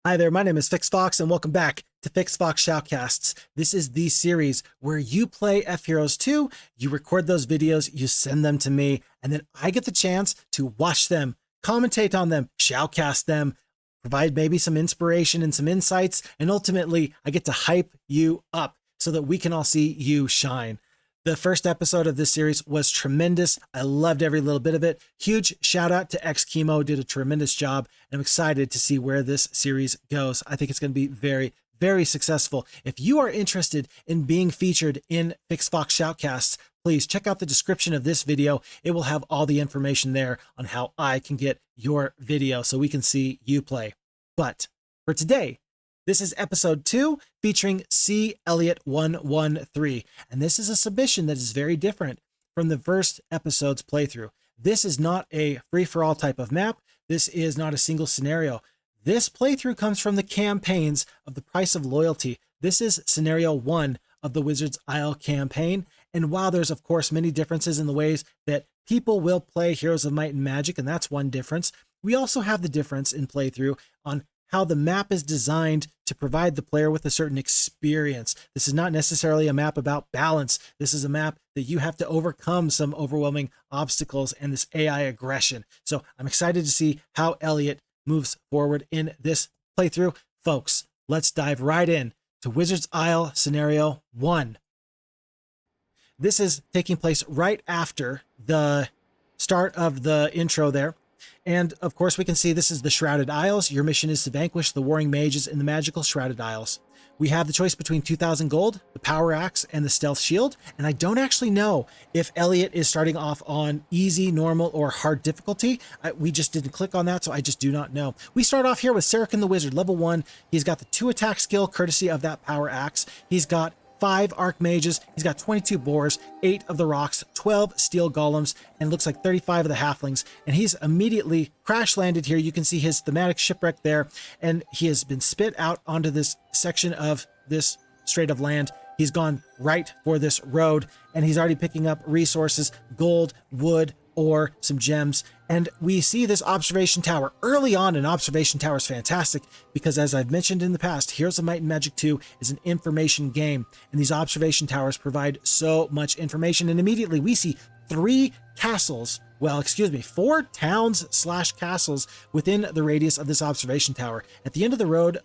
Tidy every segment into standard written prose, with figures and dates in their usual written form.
Hi there, my name is Phixfox and welcome back to Phixfox Shoutcasts. This is the series where you play FHeroes2, you record those videos, you send them to me, and then I get the chance to watch them, commentate on them, shoutcast them, provide maybe some inspiration and some insights, and ultimately I get to hype you up so that we can all see you shine. The first episode of this series was tremendous. I loved every little bit of it. Huge shout out to Xchemo, did a tremendous job. And I'm excited to see where this series goes. I think it's going to be very, very successful. If you are interested in being featured in Phixfox Shoutcasts, please check out the description of this video. It will have all the information there on how I can get your video so we can see you play. But for today, this is episode 2 featuring C. Elliot 113. And this is a submission that is very different from the first episode's playthrough. This is not a free-for-all type of map. This is not a single scenario. This playthrough comes from the campaigns of the Price of Loyalty. This is scenario 1 of the Wizard's Isle campaign. And while there's of course many differences in the ways that people will play Heroes of Might and Magic, and that's one difference, we also have the difference in playthrough on how the map is designed to provide the player with a certain experience. This is not necessarily a map about balance. This is a map that you have to overcome some overwhelming obstacles and this AI aggression. So I'm excited to see how Elliot moves forward in this playthrough. Folks, let's dive right in to Wizard's Isle Scenario 1. This is taking place right after the start of the intro there. And of course, we can see this is the Shrouded Isles. Your mission is to vanquish the warring mages in the magical Shrouded Isles. We have the choice between 2,000 gold, the power axe, and the stealth shield. And I don't actually know if Elliot is starting off on easy, normal, or hard difficulty. We just didn't click on that, so I just do not know. We start off here with Sarakin the Wizard, level 1. He's got the 2 attack skill, courtesy of that power axe. He's got 5 archmages, he's got 22 boars, 8 of the rocks, 12 steel golems, and looks like 35 of the halflings. And he's immediately crash landed here. You can see his thematic shipwreck there, and he has been spit out onto this section of this strait of land. He's gone right for this road, and he's already picking up resources, gold, wood, or some gems. And we see this observation tower early on. An observation tower is fantastic because, as I've mentioned in the past, Heroes of Might and Magic 2 is an information game, and these observation towers provide so much information. And immediately we see 3 castles, well, excuse me, 4 towns / castles within the radius of this observation tower. At the end of the road,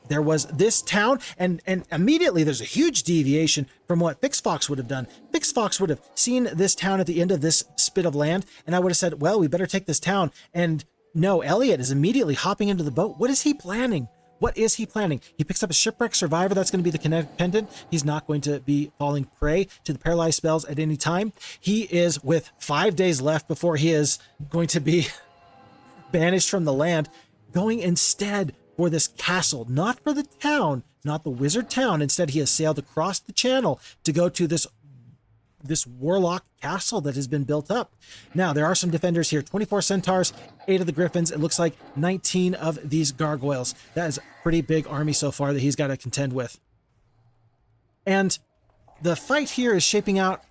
there was this town, and immediately there's a huge deviation from what Phixfox would have done. Phixfox would have seen this town at the end of this spit of land, and I would have said, well, we better take this town. And no, Elliot is immediately hopping into the boat. What is he planning? What is he planning? He picks up a shipwreck survivor. That's going to be the kinetic pendant. He's not going to be falling prey to the paralyzed spells at any time. He is with 5 days left before he is going to be banished from the land, going instead for this castle, not for the town, not the wizard town. Instead, he has sailed across the channel to go to this warlock castle that has been built up. Now, there are some defenders here, 24 centaurs, 8 of the griffins. It looks like 19 of these gargoyles. That is a pretty big army so far that he's got to contend with. And the fight here is shaping out,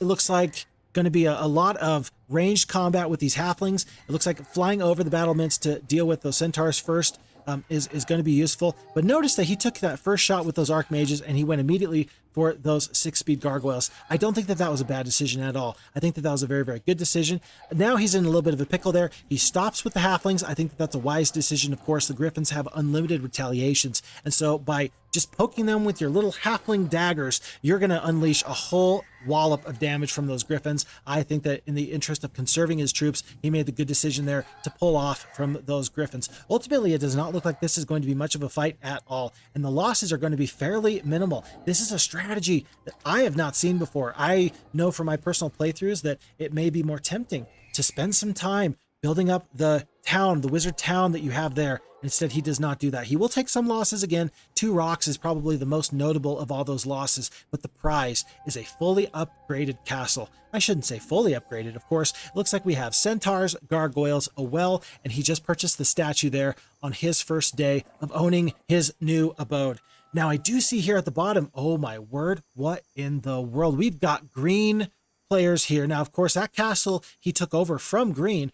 it looks like, going to be a lot of ranged combat with these halflings. It looks like flying over the battlements to deal with those centaurs first is going to be useful. But notice that he took that first shot with those archmages and he went immediately for those 6-speed gargoyles. I don't think that that was a bad decision at all. I think that that was a very, very good decision. Now he's in a little bit of a pickle there. He stops with the halflings. I think that that's a wise decision. Of course, the griffins have unlimited retaliations. And so by just poking them with your little halfling daggers, you're going to unleash a whole wallop of damage from those griffins. I think that in the interest of conserving his troops, he made the good decision there to pull off from those griffins. Ultimately, it does not look like this is going to be much of a fight at all, and the losses are going to be fairly minimal. This is a strategy that I have not seen before. I know from my personal playthroughs that it may be more tempting to spend some time building up the town, the wizard town that you have there. Instead, he does not do that. He will take some losses again. 2 rocks is probably the most notable of all those losses, but the prize is a fully upgraded castle. I shouldn't say fully upgraded, of course. It looks like we have centaurs, gargoyles, a well, and he just purchased the statue there on his first day of owning his new abode. Now, I do see here at the bottom, oh my word, what in the world? We've got green players here. Now, of course, that castle he took over from green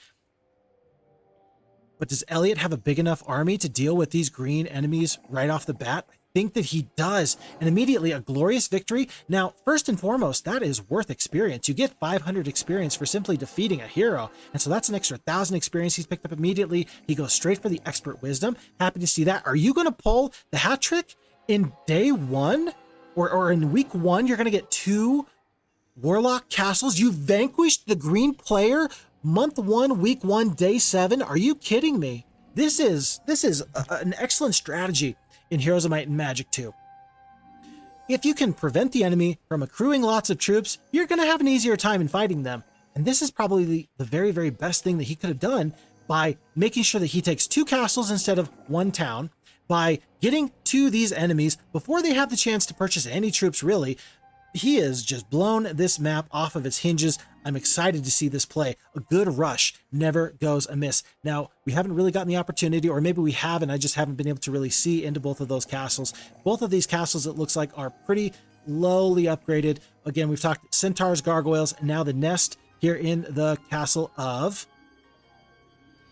But does Elliot have a big enough army to deal with these green enemies right off the bat? I think that he does. And immediately a glorious victory. Now, first and foremost, that is worth experience. You get 500 experience for simply defeating a hero. And so that's an extra 1,000 experience he's picked up immediately. He goes straight for the expert wisdom. Happy to see that. Are you going to pull the hat trick in day one? Or in week one, you're going to get 2 Warlock castles? You vanquished the green player month 1, week 1, day 7. Are you kidding me? This is an excellent strategy in Heroes of Might and Magic 2. If you can prevent the enemy from accruing lots of troops, you're going to have an easier time in fighting them. And this is probably the very, very best thing that he could have done by making sure that he takes 2 castles instead of 1 town, by getting to these enemies before they have the chance to purchase any troops, really. He has just blown this map off of its hinges. I'm excited to see this play. A good rush never goes amiss. Now, we haven't really gotten the opportunity, or maybe we have, and I just haven't been able to really see into both of those castles. Both of these castles, it looks like, are pretty lowly upgraded. Again, we've talked centaurs, gargoyles, and now the nest here in the castle of...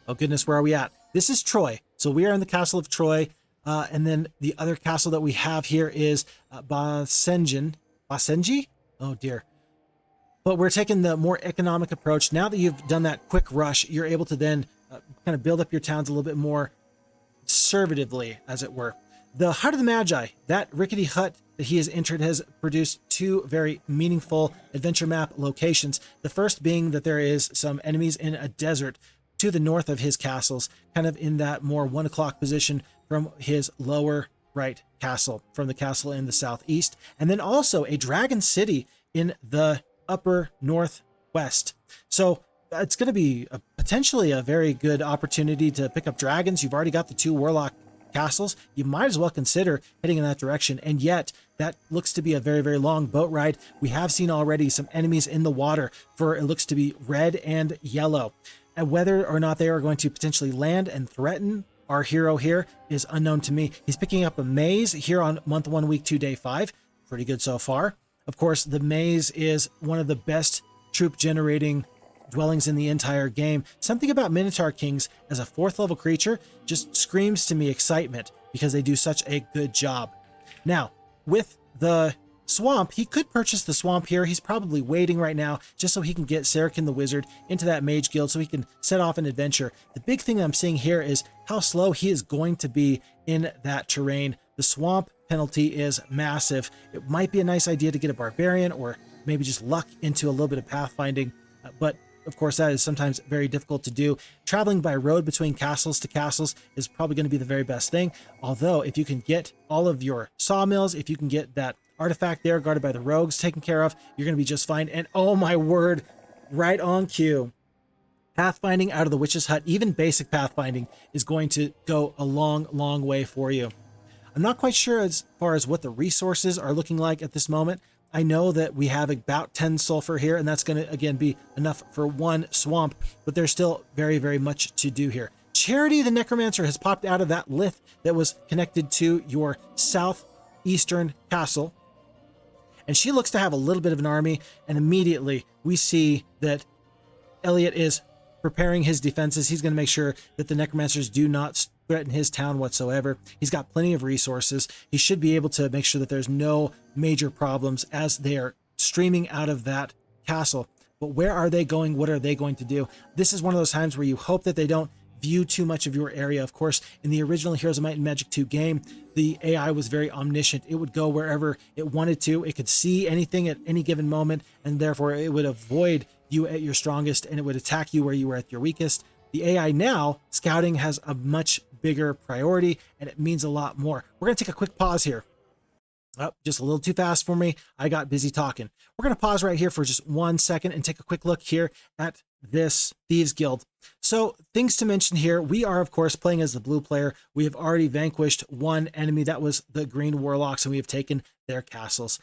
oh goodness, where are we at? This is Troy. So we are in the castle of Troy. And then the other castle that we have here is Basenji? Oh dear. But we're taking the more economic approach. Now that you've done that quick rush, you're able to then kind of build up your towns a little bit more conservatively, as it were. The Hut of the Magi, that rickety hut that he has entered, has produced 2 very meaningful adventure map locations. The first being that there is some enemies in a desert to the north of his castles, kind of in that more 1 o'clock position from his lower right castle, from the castle in the southeast, and then also a dragon city in the upper northwest. So it's going to be potentially a very good opportunity to pick up dragons. You've already got the 2 warlock castles. You might as well consider heading in that direction, and yet that looks to be a very, very long boat ride. We have seen already some enemies in the water for, it looks to be red and yellow, and whether or not they are going to potentially land and threaten our hero here is unknown to me. He's picking up a maze here on month 1, week 2, day 5. Pretty good so far. Of course, the maze is one of the best troop generating dwellings in the entire game. Something about Minotaur Kings as a 4th level creature just screams to me excitement because they do such a good job. Now, with the swamp, he could purchase the swamp here. He's probably waiting right now just so he can get Sarakin the Wizard into that Mage Guild so he can set off an adventure. The big thing I'm seeing here is how slow he is going to be in that terrain. The swamp penalty is massive. It might be a nice idea to get a Barbarian or maybe just luck into a little bit of pathfinding, but of course that is sometimes very difficult to do. Traveling by road between castles to castles is probably going to be the very best thing, although if you can get all of your sawmills, if you can get that artifact there guarded by the rogues taken care of, you're going to be just fine. And oh my word, right on cue. Pathfinding out of the Witch's Hut, even basic pathfinding, is going to go a long, long way for you. I'm not quite sure as far as what the resources are looking like at this moment. I know that we have about 10 sulfur here, and that's going to, again, be enough for 1 swamp, but there's still very, very much to do here. Charity the Necromancer has popped out of that lith that was connected to your southeastern castle, and she looks to have a little bit of an army, and immediately we see that Elliot is preparing his defenses. He's going to make sure that the Necromancers do not threaten his town whatsoever. He's got plenty of resources. He should be able to make sure that there's no major problems as they are streaming out of that castle. But where are they going? What are they going to do? This is one of those times where you hope that they don't view too much of your area. Of course, in the original Heroes of Might and Magic 2 game, the AI was very omniscient. It would go wherever it wanted to. It could see anything at any given moment, and therefore it would avoid you at your strongest, and it would attack you where you were at your weakest. The AI now, scouting has a much bigger priority, and it means a lot more. We're going to take a quick pause here. Oh, just a little too fast for me. I got busy talking. We're going to pause right here for just 1 second and take a quick look here at this Thieves Guild. So things to mention here. We are, of course, playing as the blue player. We have already vanquished 1 enemy. That was the green Warlocks, and we have taken their castles.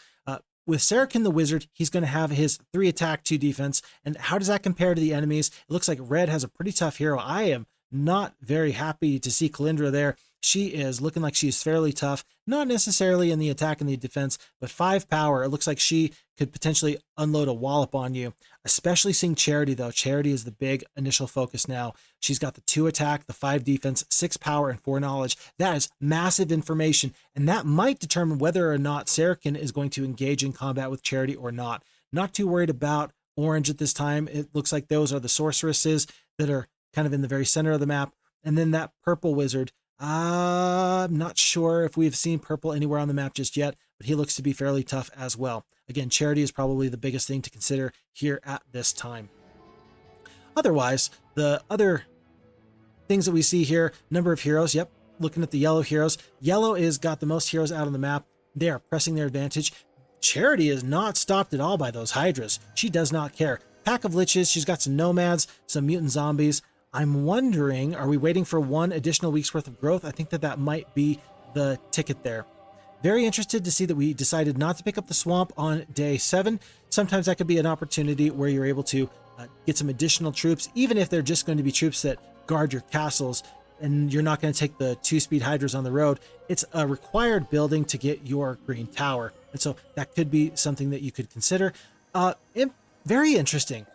With Sarakin the Wizard, he's going to have his 3 attack, 2 defense. And how does that compare to the enemies? It looks like red has a pretty tough hero. I am not very happy to see Kalindra there. she is looking like she's fairly tough, not necessarily in the attack and the defense, but 5 power. It looks like she could potentially unload a wallop on you, especially seeing Charity though. Charity is the big initial focus now. She's got the 2 attack, the 5 defense, 6 power, and 4 knowledge. That is massive information, and that might determine whether or not Sarakin is going to engage in combat with Charity or not. Not too worried about orange at this time. It looks like those are the sorceresses that are kind of in the very center of the map. And then that purple wizard, I'm not sure if we've seen purple anywhere on the map just yet, but he looks to be fairly tough as well. Again, Charity is probably the biggest thing to consider here at this time. Otherwise, the other things that we see here, number of heroes, yep, looking at the yellow heroes. Yellow is got the most heroes out on the map. They are pressing their advantage. Charity is not stopped at all by those Hydras. She does not care. Pack of Liches, she's got some nomads, some mutant zombies. I'm wondering, are we waiting for 1 additional week's worth of growth? I think that that might be the ticket there. Very interested to see that we decided not to pick up the swamp on day 7. Sometimes that could be an opportunity where you're able to get some additional troops, even if they're just going to be troops that guard your castles and you're not going to take the 2-speed Hydras on the road. It's a required building to get your green tower. And so that could be something that you could consider. Very interesting.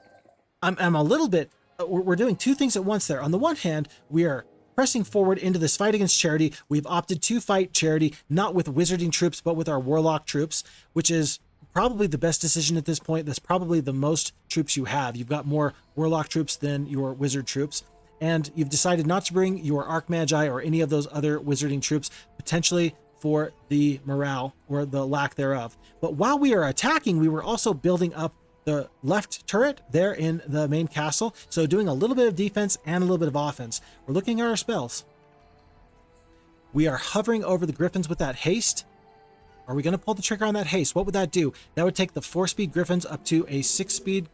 I'm a little bit, we're doing 2 things at once there. On the one hand, we are pressing forward into this fight against Charity. We've opted to fight Charity, not with wizarding troops, but with our warlock troops, which is probably the best decision at this point. That's probably the most troops you have. You've got more warlock troops than your wizard troops. And you've decided not to bring your Arc Magi or any of those other wizarding troops, potentially for the morale or the lack thereof. But while we are attacking, we were also building up the left turret there in the main castle. So doing a little bit of defense and a little bit of offense. We're looking at our spells. We are hovering over the griffins with that haste. Are we going to pull the trigger on that haste? What would that do? That would take the 4-speed griffins up to a 6-speed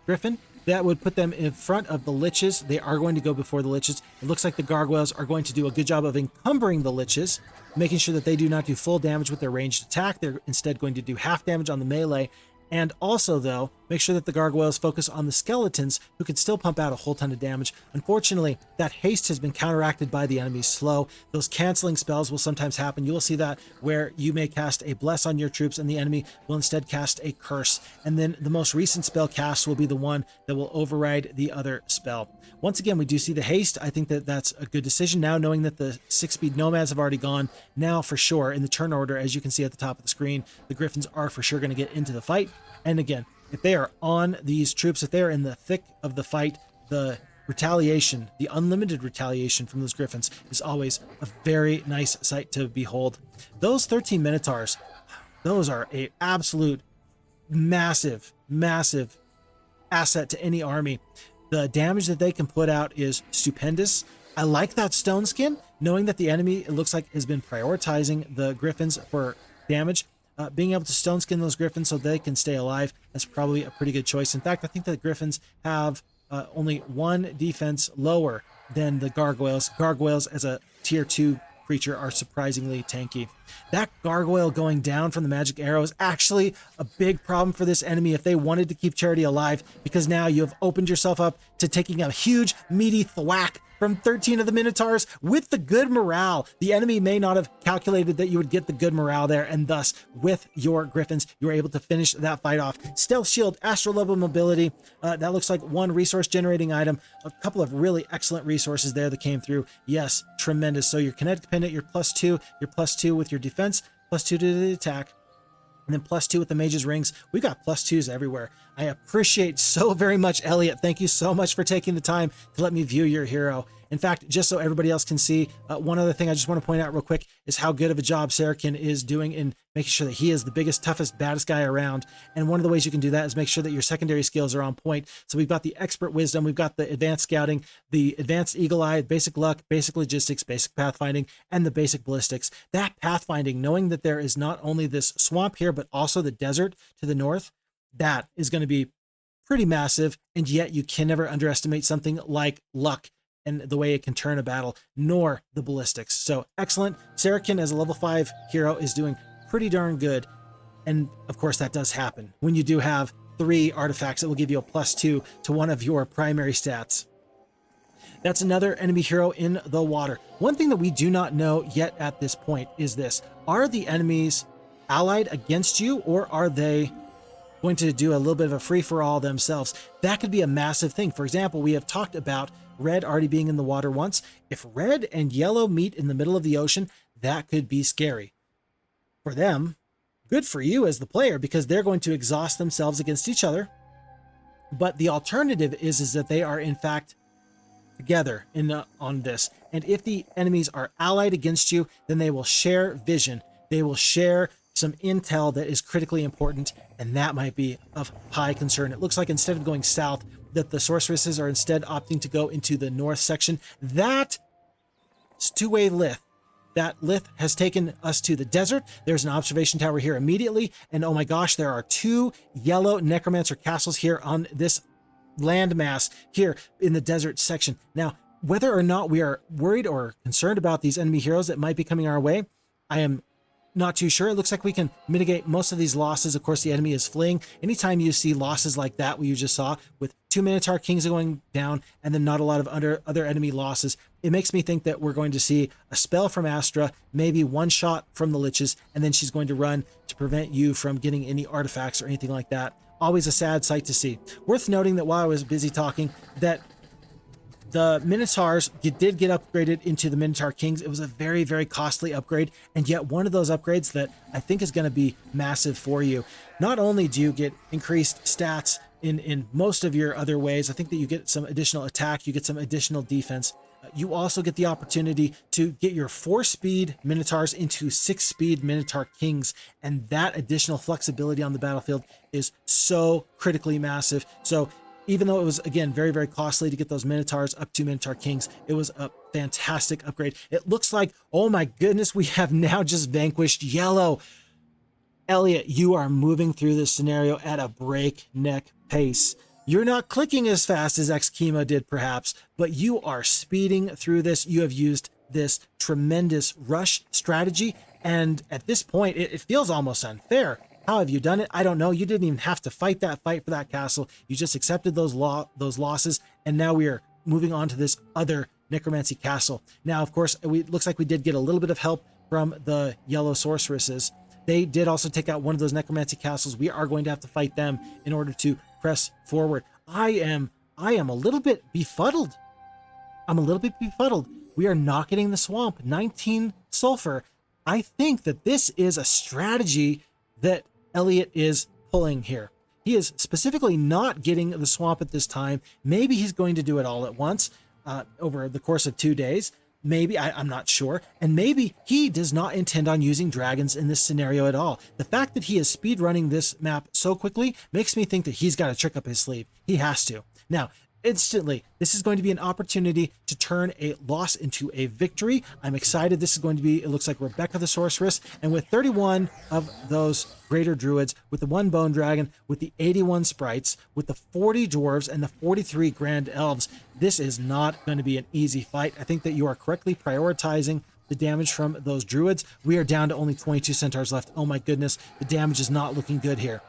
griffin. That would put them in front of the liches. They are going to go before the liches. It looks like the gargoyles are going to do a good job of encumbering the liches, making sure that they do not do full damage with their ranged attack. They're instead going to do half damage on the melee. And also, though, make sure that the gargoyles focus on the skeletons, who can still pump out a whole ton of damage. Unfortunately, that haste has been counteracted by the enemy's slow. Those canceling spells will sometimes happen. You will see that where you may cast a bless on your troops and the enemy will instead cast a curse. And then the most recent spell cast will be the one that will override the other spell. Once again, we do see the haste. I think that that's a good decision now, knowing that the 6-speed nomads have already gone. Now, for sure, in the turn order, as you can see at the top of the screen, the griffins are for sure going to get into the fight. And again, if they are on these troops, if they're in the thick of the fight, the retaliation, the unlimited retaliation from those griffins is always a very nice sight to behold. Those 13 Minotaurs, those are an absolute massive, massive asset to any army. The damage that they can put out is stupendous. I like that stone skin, knowing that the enemy, it looks like, has been prioritizing the griffins for damage. Being able to stone skin those griffins so they can stay alive, that's probably a pretty good choice. In fact, I think that the griffins have only 1 defense lower than the gargoyles. Gargoyles as a tier 2 creature are surprisingly tanky. That gargoyle going down from the magic arrow is actually a big problem for this enemy if they wanted to keep Charity alive, because now you have opened yourself up to taking a huge meaty thwack from 13 of the Minotaurs with the good morale. The enemy may not have calculated that you would get the good morale there, and thus, with your griffins, you were able to finish that fight off. Stealth Shield, Astral Level Mobility, that looks like 1 resource generating item, a couple of really excellent resources there that came through. Yes, tremendous. So your kinetic pendant, your +2 with your defense, +2 to the attack, and then +2 with the mage's rings. We've got +2s everywhere. I appreciate so very much, Elliot. Thank you so much for taking the time to let me view your hero. In fact, just so everybody else can see, one other thing I just want to point out real quick is how good of a job Sarakin is doing in making sure that he is the biggest, toughest, baddest guy around. And one of the ways you can do that is make sure that your secondary skills are on point. So we've got the expert wisdom, we've got the advanced scouting, the advanced eagle eye, basic luck, basic logistics, basic pathfinding, and the basic ballistics. That pathfinding, knowing that there is not only this swamp here, but also the desert to the north, that is going to be pretty massive. And yet you can never underestimate something like luck and the way it can turn a battle, nor the ballistics. So excellent. Sarakin as a level 5 hero is doing pretty darn good. And of course that does happen when you do have 3 artifacts that will give you a +2 to one of your primary stats. That's another enemy hero in the water. One thing that we do not know yet at this point is this. Are the enemies allied against you, or are they going to do a little bit of a free-for-all themselves? That could be a massive thing. For example, we have talked about red already being in the water once. If red and yellow meet in the middle of the ocean, that could be scary. For them, good for you as the player, because they're going to exhaust themselves against each other. But the alternative is that they are in fact together on this. And if the enemies are allied against you, then they will share vision. They will share some intel that is critically important, and that might be of high concern. It looks like instead of going south, that the sorceresses are instead opting to go into the north section. That two-way lith. That lith has taken us to the desert. There's an observation tower here immediately. And oh my gosh, there are 2 yellow necromancer castles here on this landmass here in the desert section. Now, whether or not we are worried or concerned about these enemy heroes that might be coming our way, I am not too sure. It looks like we can mitigate most of these losses. Of course, the enemy is fleeing. Anytime you see losses like that, what you just saw with 2 Minotaur Kings going down and then not a lot of other enemy losses, it makes me think that we're going to see a spell from Astra, maybe one shot from the Liches, and then she's going to run to prevent you from getting any artifacts or anything like that. Always a sad sight to see. Worth noting that while I was busy talking, that the Minotaurs did get upgraded into the Minotaur Kings. It was a very, very costly upgrade, and yet one of those upgrades that I think is going to be massive for you. Not only do you get increased stats in most of your other ways, I think that you get some additional attack, you get some additional defense. You also get the opportunity to get your 4-speed Minotaurs into 6-speed Minotaur Kings, and that additional flexibility on the battlefield is so critically massive. So even though it was, again, very, very costly to get those Minotaurs up to Minotaur Kings, it was a fantastic upgrade. It looks like, oh my goodness, we have now just vanquished yellow. Elliot, you are moving through this scenario at a breakneck pace. You're not clicking as fast as Xkemo did, perhaps, but you are speeding through this. You have used this tremendous rush strategy, and at this point, it feels almost unfair. How have you done it? I don't know. You didn't even have to fight for that castle. You just accepted those losses, and now we are moving on to this other necromancy castle. Now, of course, it looks like we did get a little bit of help from the yellow sorceresses. They did also take out one of those necromancy castles. We are going to have to fight them in order to press forward. I am a little bit befuddled. I'm a little bit befuddled. We are not getting the swamp. 19 sulfur. I think that this is a strategy that Elliot is pulling here. He is specifically not getting the swamp at this time. Maybe he's going to do it all at once over the course of 2 days. Maybe, I'm not sure. And maybe he does not intend on using dragons in this scenario at all. The fact that he is speed running this map so quickly makes me think that he's got a trick up his sleeve. He has to. Now, instantly, this is going to be an opportunity to turn a loss into a victory. I'm excited. This is going to be, it looks like Rebecca the Sorceress, and with 31 of those greater druids, with the 1 bone dragon, with the 81 sprites, with the 40 dwarves, and the 43 grand elves, this is not going to be an easy fight. I think that you are correctly prioritizing the damage from those druids. We are down to only 22 centaurs left. Oh my goodness, the damage is not looking good here.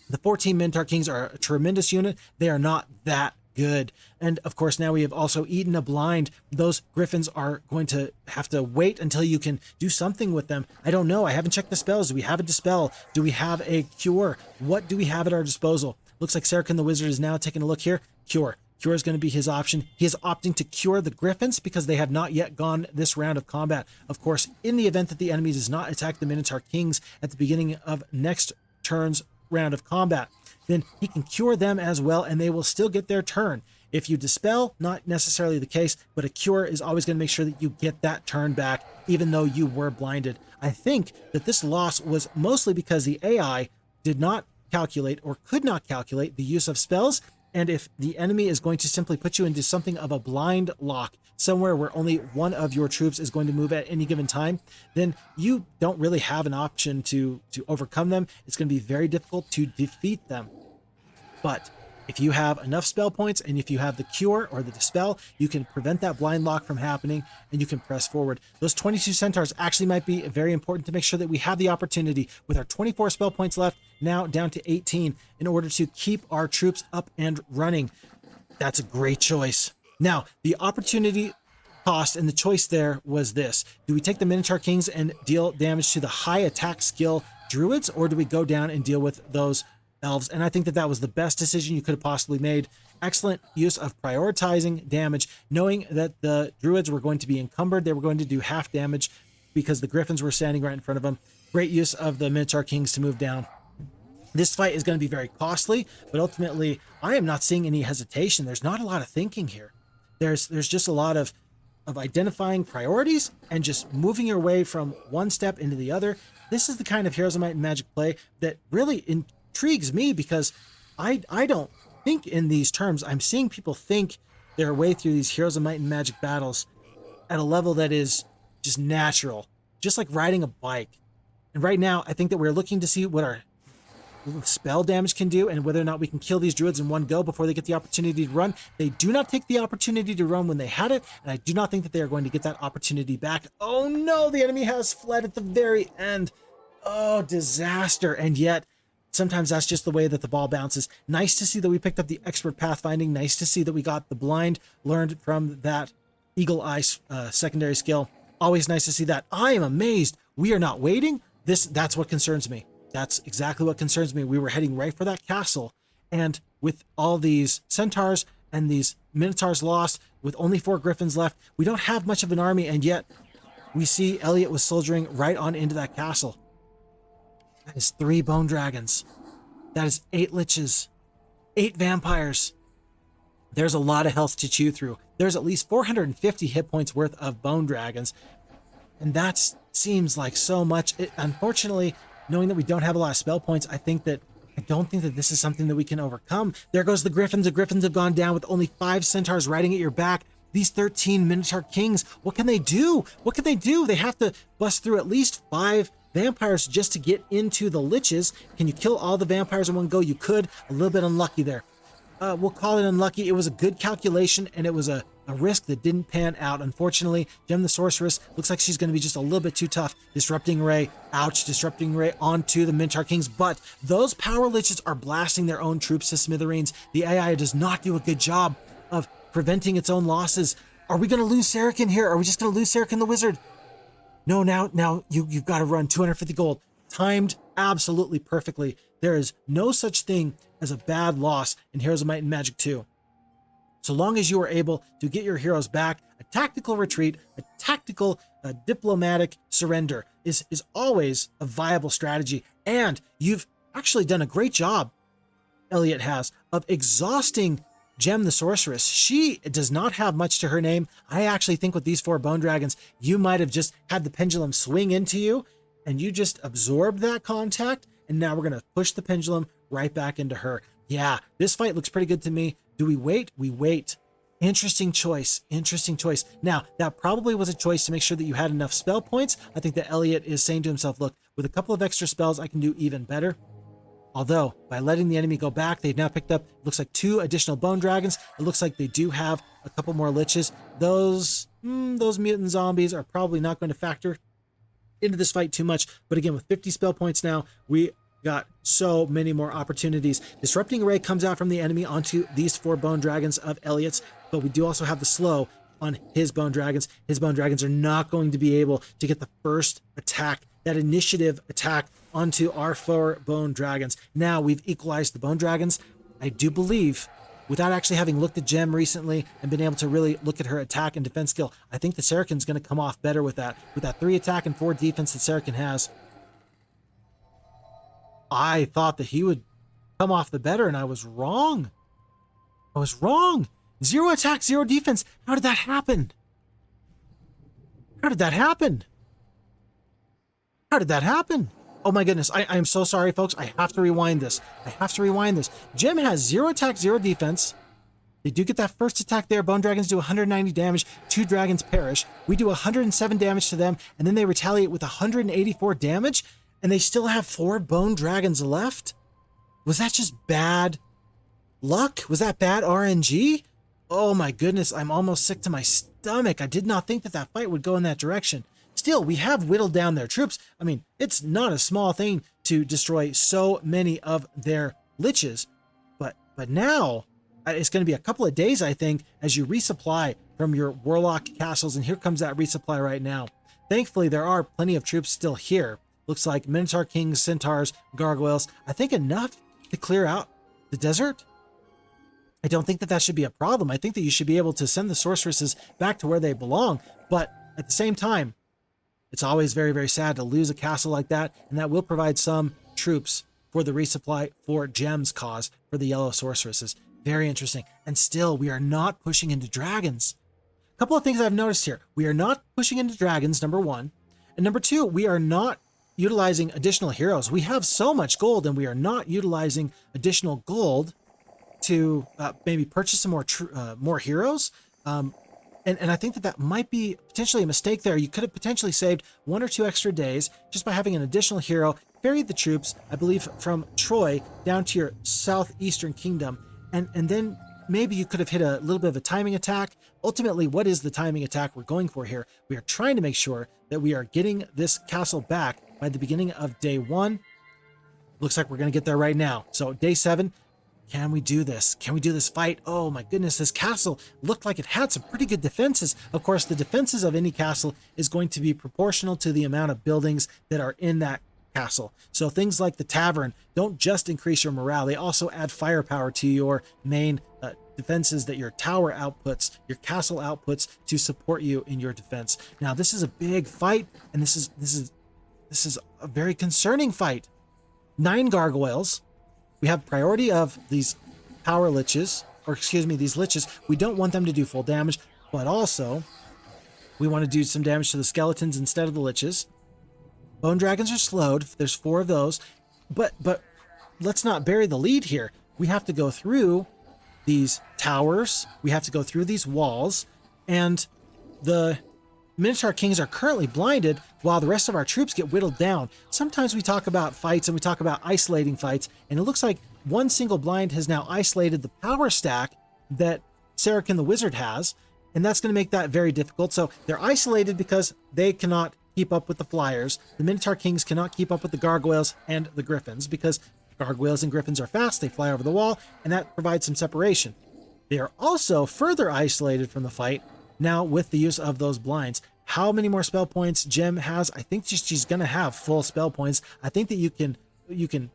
The 14 Minotaur Kings are a tremendous unit. They are not that good. And of course, now we have also eaten a blind. Those griffins are going to have to wait until you can do something with them. I don't know. I haven't checked the spells. Do we have a dispel? Do we have a cure? What do we have at our disposal? Looks like Sarakin the wizard is now taking a look here. Cure. Cure is going to be his option. He is opting to cure the griffins because they have not yet gone this round of combat. Of course, in the event that the enemy does not attack the Minotaur Kings at the beginning of next turn's round of combat, then he can cure them as well, and they will still get their turn. If you dispel, not necessarily the case, but a cure is always going to make sure that you get that turn back, even though you were blinded. I think that this loss was mostly because the AI did not calculate or could not calculate the use of spells, and if the enemy is going to simply put you into something of a blind lock, somewhere where only one of your troops is going to move at any given time, then you don't really have an option to overcome them. It's going to be very difficult to defeat them. But if you have enough spell points and if you have the cure or the dispel, you can prevent that blind lock from happening and you can press forward. Those 22 centaurs actually might be very important to make sure that we have the opportunity with our 24 spell points left, now down to 18, in order to keep our troops up and running. That's a great choice. Now, the opportunity cost and the choice there was this. Do we take the Minotaur Kings and deal damage to the high attack skill druids, or do we go down and deal with those elves? And I think that that was the best decision you could have possibly made. Excellent use of prioritizing damage, knowing that the druids were going to be encumbered. They were going to do half damage because the griffins were standing right in front of them. Great use of the Minotaur Kings to move down. This fight is going to be very costly, but ultimately I am not seeing any hesitation. There's not a lot of thinking here. There's just a lot of identifying priorities and just moving your way from one step into the other. This is the kind of Heroes of Might and Magic play that really intrigues me, because I don't think in these terms. I'm seeing people think their way through these Heroes of Might and Magic battles at a level that is just natural, just like riding a bike. And right now, I think that we're looking to see what our spell damage can do and whether or not we can kill these druids in one go before they get the opportunity to run. They do not take the opportunity to run when they had it, and I do not think that they are going to get that opportunity back. Oh no, the enemy has fled at the very end. Oh, disaster. And yet, sometimes that's just the way that the ball bounces. Nice to see that we picked up the expert pathfinding. Nice to see that we got the blind learned from that eagle eye secondary skill. Always nice to see that. I am amazed we are not waiting. That's what concerns me. That's exactly what concerns me. We were heading right for that castle, and with all these centaurs and these minotaurs lost, with only 4 griffins left, we don't have much of an army, and yet we see Elliot was soldiering right on into that castle. That is 3 bone dragons. That is 8 liches, 8 vampires. There's a lot of health to chew through. There's at least 450 hit points worth of bone dragons, and that seems like so much. Unfortunately, knowing that we don't have a lot of spell points, I don't think that this is something that we can overcome. There goes the griffins. The griffins have gone down with only 5 centaurs riding at your back. These 13 Minotaur Kings, what can they do? What can they do? They have to bust through at least 5 vampires just to get into the liches. Can you kill all the vampires in one go? You could. A little bit unlucky there. We'll call it unlucky. It was a good calculation, and it was a risk that didn't pan out. Unfortunately, Gem the Sorceress looks like she's going to be just a little bit too tough. Disrupting Ray, ouch, Disrupting Ray onto the Minotaur Kings, but those power liches are blasting their own troops to smithereens. The AI does not do a good job of preventing its own losses. Are we going to lose Sarakin here? Are we just going to lose Sarakin the Wizard? No, now you've got to run 250 gold. Timed absolutely perfectly. There is no such thing as a bad loss in Heroes of Might and Magic 2. So long as you are able to get your heroes back, a tactical retreat, a tactical diplomatic surrender is always a viable strategy. And you've actually done a great job, Elliot has, of exhausting Gem the Sorceress. She does not have much to her name. I actually think with these 4 bone dragons, you might have just had the pendulum swing into you, and you just absorbed that contact, and now we're going to push the pendulum right back into her. Yeah, this fight looks pretty good to me. Do we wait? We wait. Interesting choice. Interesting choice. Now, that probably was a choice to make sure that you had enough spell points. I think that Elliot is saying to himself, look, with a couple of extra spells, I can do even better. Although, by letting the enemy go back, they've now picked up, looks like 2 additional bone dragons. It looks like they do have a couple more liches. Those mutant zombies are probably not going to factor into this fight too much. But again, with 50 spell points now, we got so many more opportunities. Disrupting Ray comes out from the enemy onto these 4 bone dragons of Elliot's, but we do also have the slow on his bone dragons. His bone dragons are not going to be able to get the first attack, that initiative attack onto our 4 bone dragons. Now we've equalized the bone dragons. I do believe, without actually having looked at Gem recently and been able to really look at her attack and defense skill, I think the Sarakin's going to come off better with that 3 attack and 4 defense that Sarakin has. I thought that he would come off the better, and I was wrong. 0 attack, 0 defense. How did that happen? How did that happen? Oh my goodness. I am so sorry, folks. I have to rewind this. Gem has 0 attack, 0 defense. They do get that first attack there. Bone dragons do 190 damage. 2 dragons perish. We do 107 damage to them, and then they retaliate with 184 damage. And they still have 4 bone dragons left? Was that just bad luck? Was that bad RNG? Oh my goodness, I'm almost sick to my stomach. I did not think that that fight would go in that direction. Still, we have whittled down their troops. I mean, it's not a small thing to destroy so many of their liches. But now, it's going to be a couple of days, I think, as you resupply from your Warlock castles. And here comes that resupply right now. Thankfully, there are plenty of troops still here. Looks like Minotaur Kings, Centaurs, Gargoyles. I think enough to clear out the desert. I don't think that that should be a problem. I think that you should be able to send the sorceresses back to where they belong. But at the same time, it's always very, very sad to lose a castle like that. And that will provide some troops for the resupply for Gem's cause for the yellow sorceresses. Very interesting. And still, we are not pushing into dragons. A couple of things I've noticed here. We are not pushing into dragons, number one. And number two, we are not utilizing additional heroes. We have so much gold, and we are not utilizing additional gold to maybe purchase some more heroes. And I think that that might be potentially a mistake there. You could have potentially saved 1 or 2 extra days just by having an additional hero, ferried the troops, I believe, from Troy down to your southeastern kingdom. And then maybe you could have hit a little bit of a timing attack. Ultimately, what is the timing attack we're going for here? We are trying to make sure that we are getting this castle back by the beginning of day 1. Looks like we're going to get there right now. So day 7, can we do this? Can we do this fight? Oh my goodness, this castle looked like it had some pretty good defenses. Of course, the defenses of any castle is going to be proportional to the amount of buildings that are in that castle. So things like the tavern don't just increase your morale, they also add firepower to your main defenses that your tower outputs, your castle outputs to support you in your defense. Now this is a big fight, and this is a very concerning fight. 9 gargoyles. We have priority of these power liches, or excuse me, these liches. We don't want them to do full damage, but also we want to do some damage to the skeletons instead of the liches. Bone dragons are slowed. There's 4 of those, but let's not bury the lead here. We have to go through these towers. We have to go through these walls, and the Minotaur Kings are currently blinded while the rest of our troops get whittled down. Sometimes we talk about fights and we talk about isolating fights, and it looks like one single blind has now isolated the power stack that Sarakin the Wizard has, and that's going to make that very difficult. So they're isolated because they cannot keep up with the flyers. The Minotaur Kings cannot keep up with the gargoyles and the griffins because gargoyles and griffins are fast, they fly over the wall, and that provides some separation. They are also further isolated from the fight now with the use of those blinds. How many more spell points Gem has? I think she's going to have full spell points. I think that you can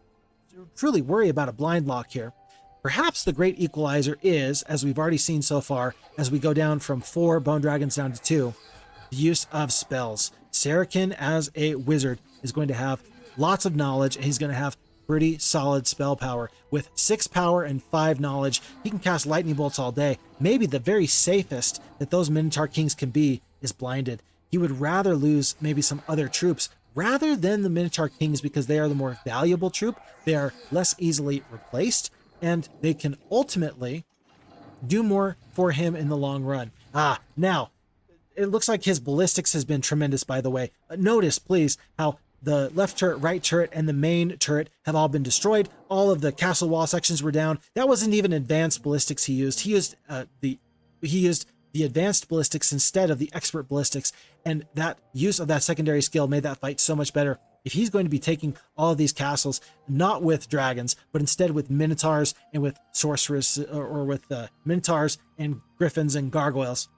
truly worry about a blind lock here. Perhaps the great equalizer is, as we've already seen so far, as we go down from 4 bone dragons down to 2, the use of spells. Sarakin as a wizard is going to have lots of knowledge, and he's going to have pretty solid spell power. With 6 power and 5 knowledge, he can cast lightning bolts all day. Maybe the very safest that those Minotaur Kings can be is blinded. He would rather lose maybe some other troops rather than the Minotaur Kings because they are the more valuable troop. They are less easily replaced, and they can ultimately do more for him in the long run. Now, it looks like his ballistics has been tremendous, by the way. Notice, please, how the left turret, right turret, and the main turret have all been destroyed. All of the castle wall sections were down. That wasn't even advanced ballistics he used. He used the advanced ballistics instead of the expert ballistics, and that use of that secondary skill made that fight so much better. If he's going to be taking all of these castles, not with dragons, but instead with minotaurs and with sorcerers, or with minotaurs and griffins and gargoyles,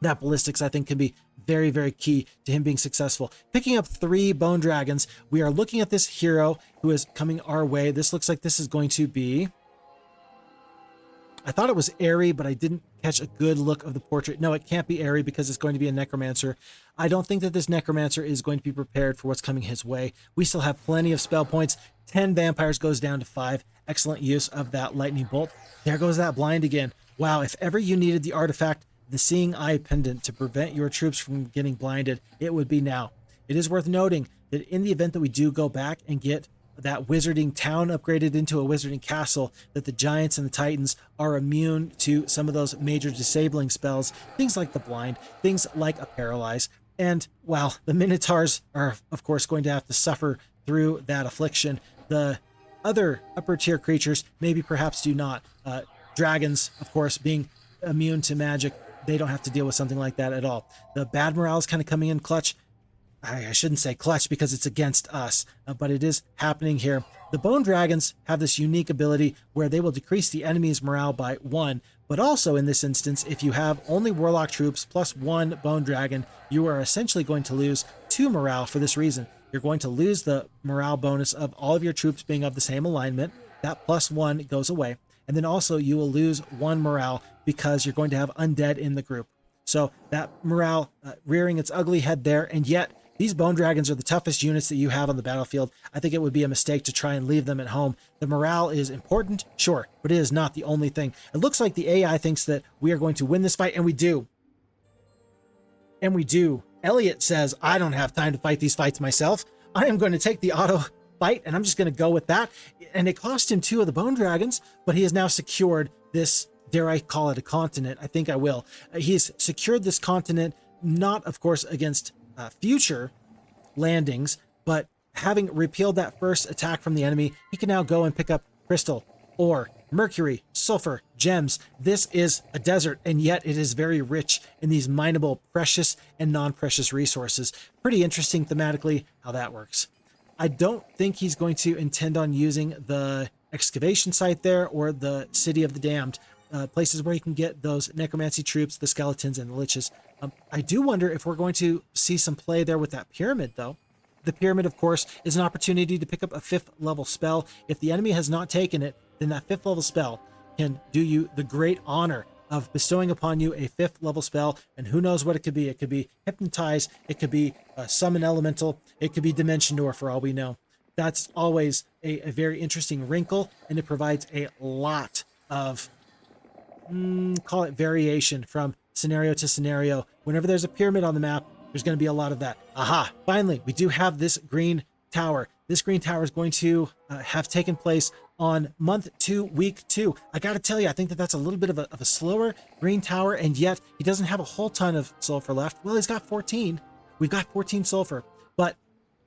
that ballistics, I think, can be very, very key to him being successful. Picking up 3 bone dragons, we are looking at this hero who is coming our way. This looks like this is going to be... I thought it was Airy, but I didn't catch a good look of the portrait. No, it can't be Airy because it's going to be a Necromancer. I don't think that this Necromancer is going to be prepared for what's coming his way. We still have plenty of spell points. 10 vampires goes down to 5. Excellent use of that lightning bolt. There goes that blind again. Wow, if ever you needed the artifact, the Seeing Eye pendant, to prevent your troops from getting blinded, it would be now. It is worth noting that in the event that we do go back and get that wizarding town upgraded into a wizarding castle, that the giants and the titans are immune to some of those major disabling spells, things like the blind, things like a paralyze. And while the minotaurs are of course going to have to suffer through that affliction, the other upper tier creatures maybe perhaps do not. Dragons, of course, being immune to magic, they don't have to deal with something like that at all. The bad morale is kind of coming in clutch. I shouldn't say clutch because it's against us, but it is happening here. The Bone Dragons have this unique ability where they will decrease the enemy's morale by 1, but also in this instance, if you have only Warlock troops plus 1 Bone Dragon, you are essentially going to lose 2 morale for this reason. You're going to lose the morale bonus of all of your troops being of the same alignment. That plus 1 goes away. And then also you will lose 1 morale because you're going to have undead in the group. So that morale rearing its ugly head there, and yet these Bone Dragons are the toughest units that you have on the battlefield. I think it would be a mistake to try and leave them at home. The morale is important, sure, but it is not the only thing. It looks like the AI thinks that we are going to win this fight, and we do. And we do. Elliot says, I don't have time to fight these fights myself. I am going to take the auto fight, and I'm just going to go with that. And it cost him 2 of the Bone Dragons, but he has now secured this, dare I call it a continent? I think I will. He's secured this continent, not, of course, against future landings, but having repealed that first attack from the enemy, he can now go and pick up crystal, ore, mercury, sulfur, gems. This is a desert, and yet it is very rich in these mineable precious and non-precious resources. Pretty interesting thematically how that works. I don't think he's going to intend on using the excavation site there or the City of the Damned, places where you can get those necromancy troops, the skeletons, and the liches. I do wonder if we're going to see some play there with that pyramid, though. The pyramid, of course, is an opportunity to pick up a 5th level spell. If the enemy has not taken it, then that 5th level spell can do you the great honor of bestowing upon you a 5th level spell, and who knows what it could be. It could be Hypnotize, it could be Summon Elemental, it could be Dimension Door for all we know. That's always a very interesting wrinkle, and it provides a lot of, call it variation from scenario to scenario. Whenever there's a pyramid on the map, there's going to be a lot of that. Aha! Finally, we do have this green tower. This green tower is going to have taken place on month 2, week 2. I got to tell you, I think that that's a little bit of a slower green tower, and yet he doesn't have a whole ton of sulfur left. Well, he's got 14. We've got 14 sulfur, but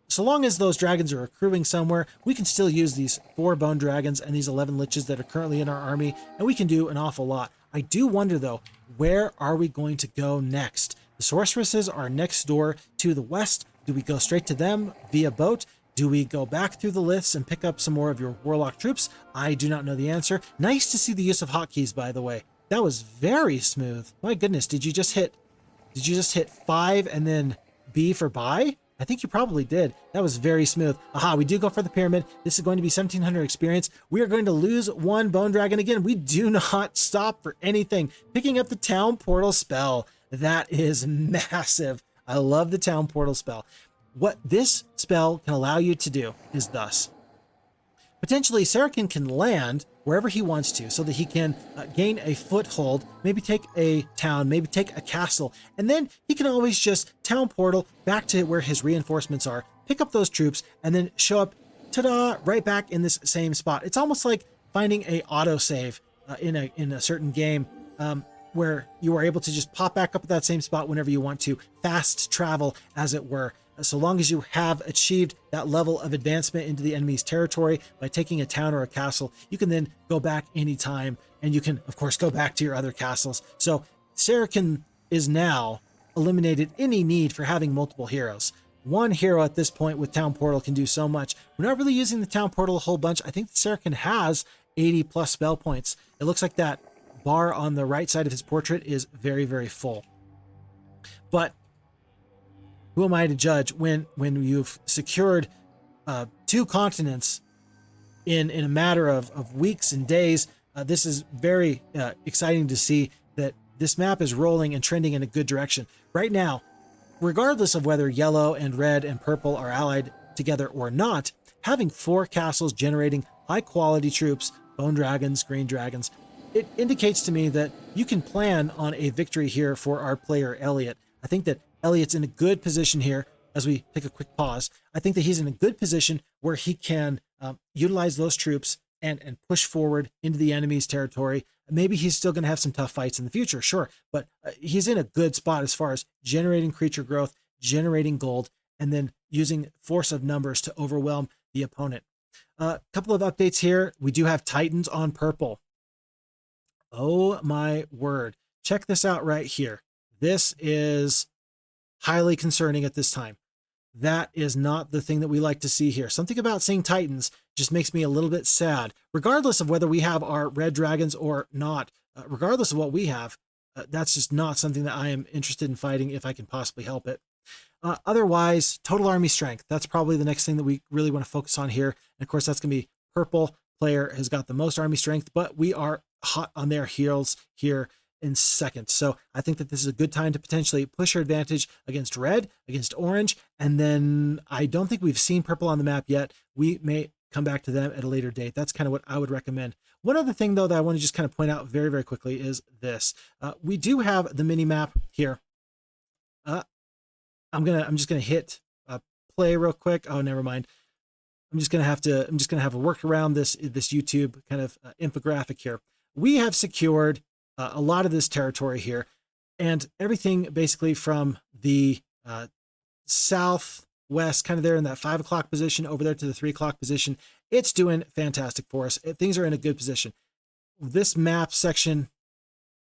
so long as those dragons are accruing somewhere, we can still use these 4 Bone Dragons and these 11 liches that are currently in our army, and we can do an awful lot. I do wonder, though, where are we going to go next? The sorceresses are next door to the west. Do we go straight to them via boat? Do we go back through the liths and pick up some more of your Warlock troops? I do not know the answer. Nice to see the use of hotkeys, by the way. That was very smooth. My goodness, did you just hit 5 and then B for buy? I think you probably did. That was very smooth. Aha, we do go for the pyramid. This is going to be 1700 experience. We are going to lose 1 Bone Dragon again. We do not stop for anything. Picking up the Town Portal spell. That is massive. I love the Town Portal spell. What this spell can allow you to do is thus. Potentially, Sarakin can land wherever he wants to so that he can gain a foothold, maybe take a town, maybe take a castle, and then he can always just town portal back to where his reinforcements are, pick up those troops, and then show up, ta-da, right back in this same spot. It's almost like finding a autosave in a certain game where you are able to just pop back up at that same spot whenever you want to, fast travel, as it were. So long as you have achieved that level of advancement into the enemy's territory by taking a town or a castle, you can then go back anytime, and you can, of course, go back to your other castles. So Sarakin is now eliminated any need for having multiple heroes. 1 hero at this point with Town Portal can do so much. We're not really using the Town Portal a whole bunch. I think Sarakin has 80 plus spell points. It looks like that bar on the right side of his portrait is very, very full. But who am I to judge when you've secured 2 continents in a matter of weeks and days? This is very exciting to see that this map is rolling and trending in a good direction. Right now, regardless of whether yellow and red and purple are allied together or not, having 4 castles generating high quality troops, Bone Dragons, Green Dragons, it indicates to me that you can plan on a victory here for our player Elliot. I think that Elliot's in a good position here as we take a quick pause. I think that he's in a good position where he can utilize those troops and push forward into the enemy's territory. Maybe he's still going to have some tough fights in the future, sure, but he's in a good spot as far as generating creature growth, generating gold, and then using force of numbers to overwhelm the opponent. A couple of updates here. We do have Titans on purple. Oh my word. Check this out right here. This is highly concerning at this time. That is not the thing that we like to see here. Something about seeing Titans just makes me a little bit sad. Regardless of whether we have our red dragons or not, regardless of what we have, that's just not something that I am interested in fighting if I can possibly help it. Otherwise, total army strength. That's probably the next thing that we really want to focus on here. And of course, that's going to be purple player has got the most army strength, but we are hot on their heels here in second. So I think that this is a good time to potentially push your advantage against red, against orange, and then I don't think we've seen purple on the map yet. We may come back to them at a later date. That's kind of what I would recommend. One other thing, though, that I want to just kind of point out very, very quickly is this. We do have the mini map here. I'm just gonna hit play real quick. Oh, never mind. I'm just gonna have to work around this YouTube kind of infographic here. We have secured a lot of this territory here, and everything basically from the southwest, kind of there in that 5 o'clock position, over there to the 3 o'clock position. It's doing fantastic for us. Things are in a good position. This map section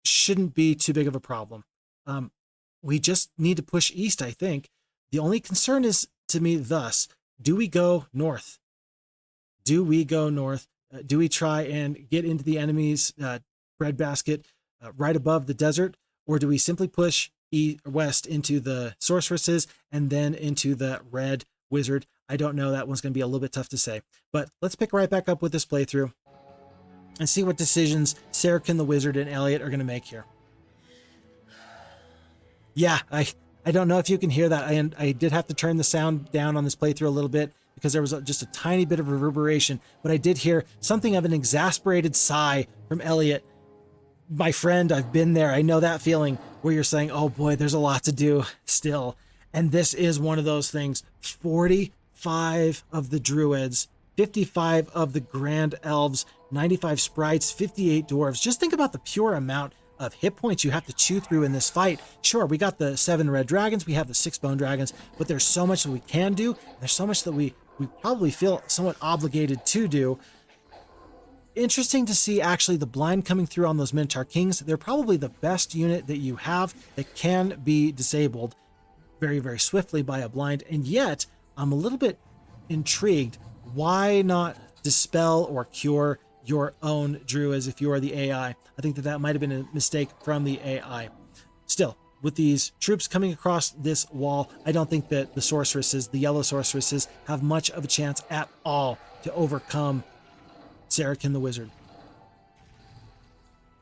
shouldn't be too big of a problem. We just need to push east, I think. The only concern is, to me, thus, do we go north? Do we go north? Do we try and get into the enemy's breadbasket right above the desert? Or do we simply push west into the sorceresses and then into the red wizard? I don't know. That one's going to be a little bit tough to say. But let's pick right back up with this playthrough and see what decisions Sarakin the wizard and Elliot are going to make here. Yeah, I don't know if you can hear that. I did have to turn the sound down on this playthrough a little bit because there was just a tiny bit of reverberation, but I did hear something of an exasperated sigh from Elliot. My friend, I've been there. I know that feeling where you're saying, oh boy, there's a lot to do still. And this is one of those things. 45 of the druids, 55 of the grand elves, 95 sprites, 58 dwarves. Just think about the pure amount of hit points you have to chew through in this fight. Sure, we got the 7 red dragons, we have the 6 bone dragons, but there's so much that we can do. There's so much that we probably feel somewhat obligated to do. Interesting to see actually the blind coming through on those Minotaur Kings. They're probably the best unit that you have that can be disabled very, very swiftly by a blind. And yet, I'm a little bit intrigued. Why not dispel or cure your own druids if you are the AI? I think that might have been a mistake from the AI. Still, with these troops coming across this wall, I don't think that the sorceresses, the yellow sorceresses, have much of a chance at all to overcome Sarakin the wizard.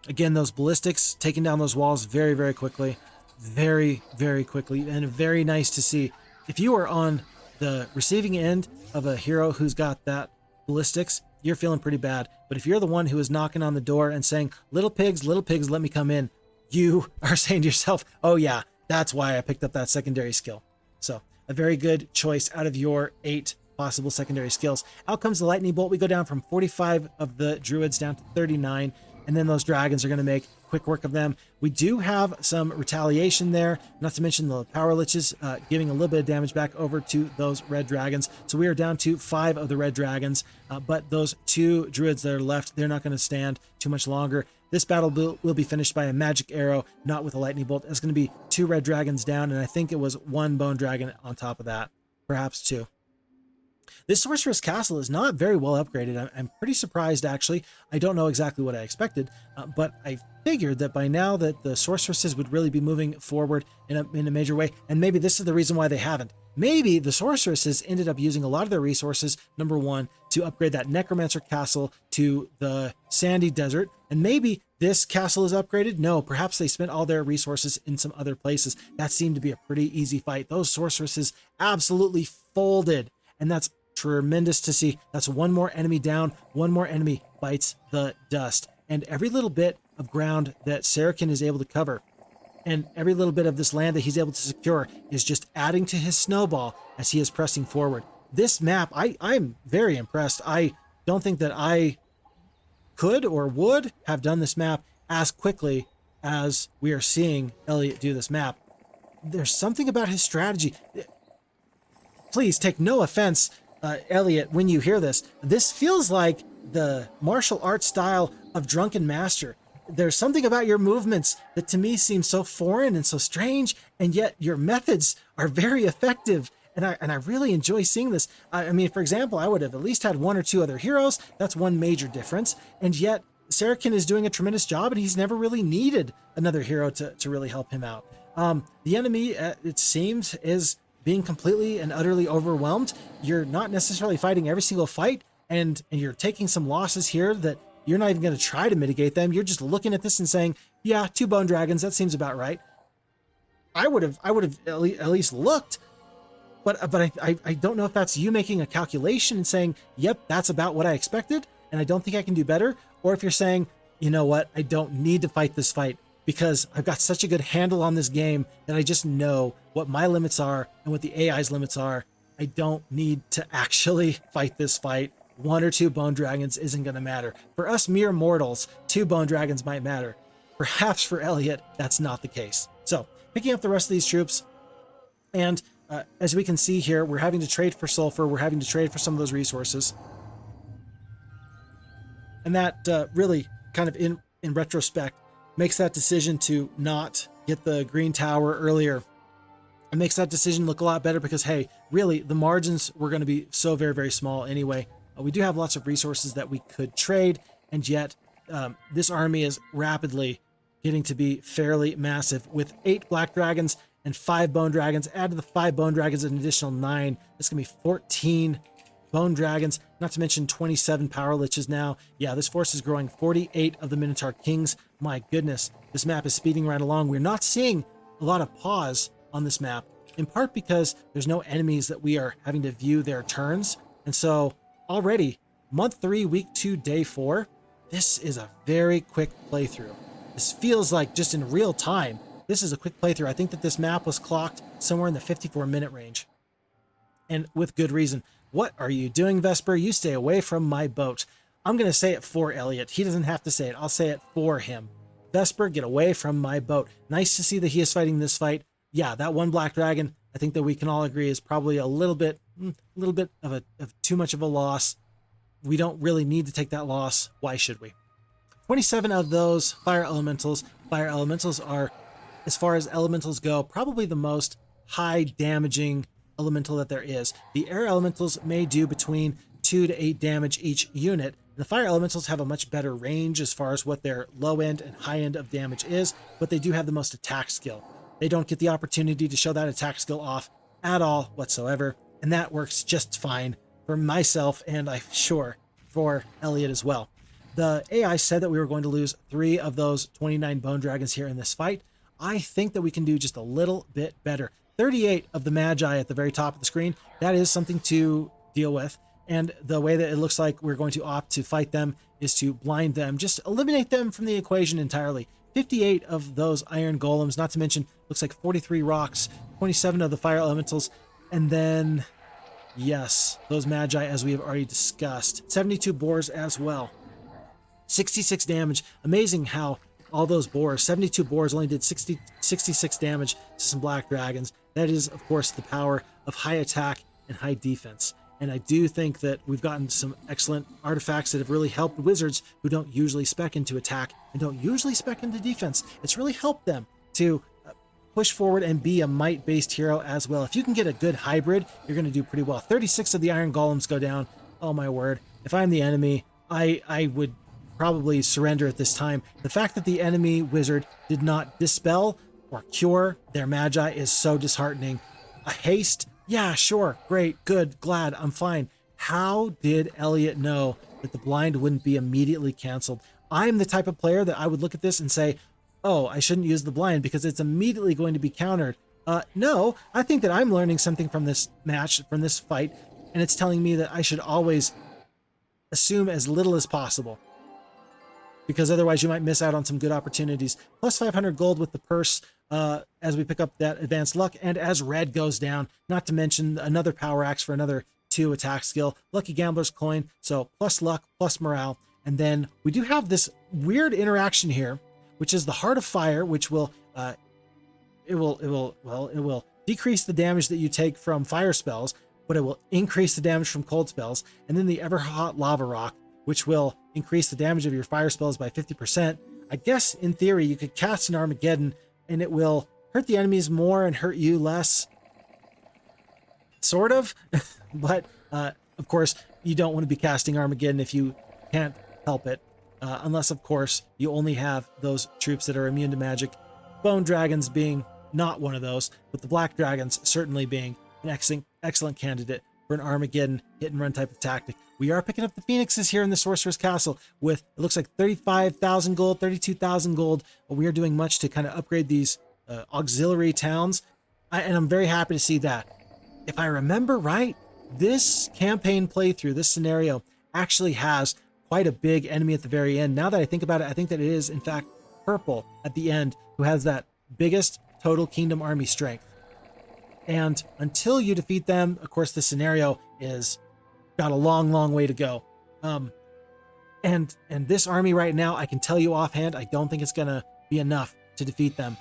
Again, those ballistics taking down those walls very, very quickly. Very, very quickly. And very nice to see. If you are on the receiving end of a hero who's got that ballistics, you're feeling pretty bad. But if you're the one who is knocking on the door and saying, little pigs, let me come in, you are saying to yourself, oh yeah, that's why I picked up that secondary skill. So a very good choice out of your 8 possible secondary skills. Out comes the lightning bolt. We go down from 45 of the druids down to 39. And then those dragons are going to make quick work of them. We do have some retaliation there, not to mention the power liches giving a little bit of damage back over to those red dragons. So we are down to 5 of the red dragons, but those 2 druids that are left, they're not going to stand too much longer. This battle will be finished by a magic arrow, not with a lightning bolt. It's going to be 2 red dragons down, and I think it was 1 bone dragon on top of that, perhaps 2. This sorceress castle is not very well upgraded. I'm pretty surprised, actually. I don't know exactly what I expected, but I figured that by now that the sorceresses would really be moving forward in a major way, and maybe this is the reason why they haven't. Maybe the sorceresses ended up using a lot of their resources, number 1, to upgrade that necromancer castle to the sandy desert, and maybe this castle is upgraded. No, perhaps they spent all their resources in some other places. That seemed to be a pretty easy fight. Those sorceresses absolutely folded, and that's tremendous to see. That's 1 more enemy down, 1 more enemy bites the dust. And every little bit of ground that Sarakin is able to cover, and every little bit of this land that he's able to secure, is just adding to his snowball as he is pressing forward. This map, I'm very impressed. I don't think that I could or would have done this map as quickly as we are seeing Elliot do this map. There's something about his strategy. Please take no offense, Elliot, when you hear this. This feels like the martial arts style of Drunken Master. There's something about your movements that to me seems so foreign and so strange, and yet your methods are very effective. And I really enjoy seeing this. I mean, for example, I would have at least had one or two other heroes. That's one major difference. And yet Sarakin is doing a tremendous job, and he's never really needed another hero to really help him out. The enemy, it seems, is being completely and utterly overwhelmed. You're not necessarily fighting every single fight, and you're taking some losses here that you're not even going to try to mitigate them. You're just looking at this and saying, yeah, 2 bone dragons, that seems about right. I would have at least looked, but I don't know if that's you making a calculation and saying, yep, that's about what I expected, and I don't think I can do better, or if you're saying, you know what, I don't need to fight this fight because I've got such a good handle on this game that I just know what my limits are and what the AI's limits are. I don't need to actually fight this fight. 1 or 2 bone dragons isn't going to matter. For us mere mortals, 2 bone dragons might matter. Perhaps for Elliot, that's not the case. So, picking up the rest of these troops, and as we can see here, we're having to trade for sulfur, we're having to trade for some of those resources. And that really kind of in retrospect makes that decision to not get the green tower earlier. It makes that decision look a lot better because, hey, really, the margins were going to be so very, very small anyway. We do have lots of resources that we could trade, and yet this army is rapidly getting to be fairly massive with 8 black dragons and 5 bone dragons. Add to the 5 bone dragons an additional 9. That's going to be 14 bone dragons, not to mention 27 power liches now. Yeah, this force is growing. 48 of the Minotaur Kings. My goodness, this map is speeding right along. We're not seeing a lot of pause on this map, in part because there's no enemies that we are having to view their turns. And so already, month 3, week 2, day 4, this is a very quick playthrough. This feels like just in real time. This is a quick playthrough. I think that this map was clocked somewhere in the 54-minute range. And with good reason. What are you doing, Vesper? You stay away from my boat. I'm going to say it for Elliot. He doesn't have to say it. I'll say it for him. Vesper, get away from my boat. Nice to see that he is fighting this fight. Yeah, that 1 black dragon, I think that we can all agree is probably a little bit of too much of a loss. We don't really need to take that loss. Why should we? 27 of those fire elementals. Fire elementals are, as far as elementals go, probably the most high damaging elemental that there is. The air elementals may do between 2 to 8 damage each unit. The fire elementals have a much better range as far as what their low end and high end of damage is, but they do have the most attack skill. They don't get the opportunity to show that attack skill off at all whatsoever, and that works just fine for myself, and I'm sure for Elliot as well. The AI said that we were going to lose 3 of those 29 bone dragons here in this fight. I think that we can do just a little bit better. 38 of the Magi at the very top of the screen, that is something to deal with. And the way that it looks like we're going to opt to fight them is to blind them, just eliminate them from the equation entirely. 58 of those iron golems, not to mention, looks like 43 rocks, 27 of the fire elementals, and then, yes, those Magi, as we have already discussed. 72 boars as well. 66 damage. Amazing how all those boars, 72 boars, only did 66 damage to some black dragons. That is, of course, the power of high attack and high defense. And I do think that we've gotten some excellent artifacts that have really helped wizards who don't usually spec into attack and don't usually spec into defense. It's really helped them to push forward and be a might-based hero as well. If you can get a good hybrid, you're going to do pretty well. 36 of the iron golems go down. Oh my word. If I'm the enemy, I would probably surrender at this time. The fact that the enemy wizard did not dispel or cure their Magi is so disheartening. A haste? Yeah, sure, great, good, glad, I'm fine. How did Elliot know that the blind wouldn't be immediately canceled? I'm the type of player that I would look at this and say, oh, I shouldn't use the blind because it's immediately going to be countered. No, I think that I'm learning something from this match, from this fight, and it's telling me that I should always assume as little as possible, because otherwise you might miss out on some good opportunities. Plus 500 gold with the purse as we pick up that advanced luck, and as red goes down, not to mention another power axe for another 2 attack skill, lucky gambler's coin, so plus luck, plus morale. And then we do have this weird interaction here, which is the Heart of Fire, which will it will decrease the damage that you take from fire spells, but it will increase the damage from cold spells. And then the Ever Hot Lava Rock, which will increase the damage of your fire spells by 50%. I guess in theory you could cast an Armageddon and it will hurt the enemies more and hurt you less. sort of, but of course, you don't want to be casting Armageddon if you can't help it, unless, of course, you only have those troops that are immune to magic. Bone Dragons being not one of those, but the Black Dragons certainly being an excellent candidate for an Armageddon hit-and-run type of tactic. We are picking up the Phoenixes here in the Sorcerer's Castle with, it looks like 35,000 gold, 32,000 gold, but we are doing much to kind of upgrade these auxiliary towns, and I'm very happy to see that. If I remember right, this campaign playthrough, this scenario, actually has quite a big enemy at the very end. Now that I think about it, I think that it is, in fact, Purple at the end, who has that biggest total Kingdom army strength. And until you defeat them, of course, the scenario is got a long way to go. And this army right now, I can tell you offhand, I don't think it's going to be enough to defeat them.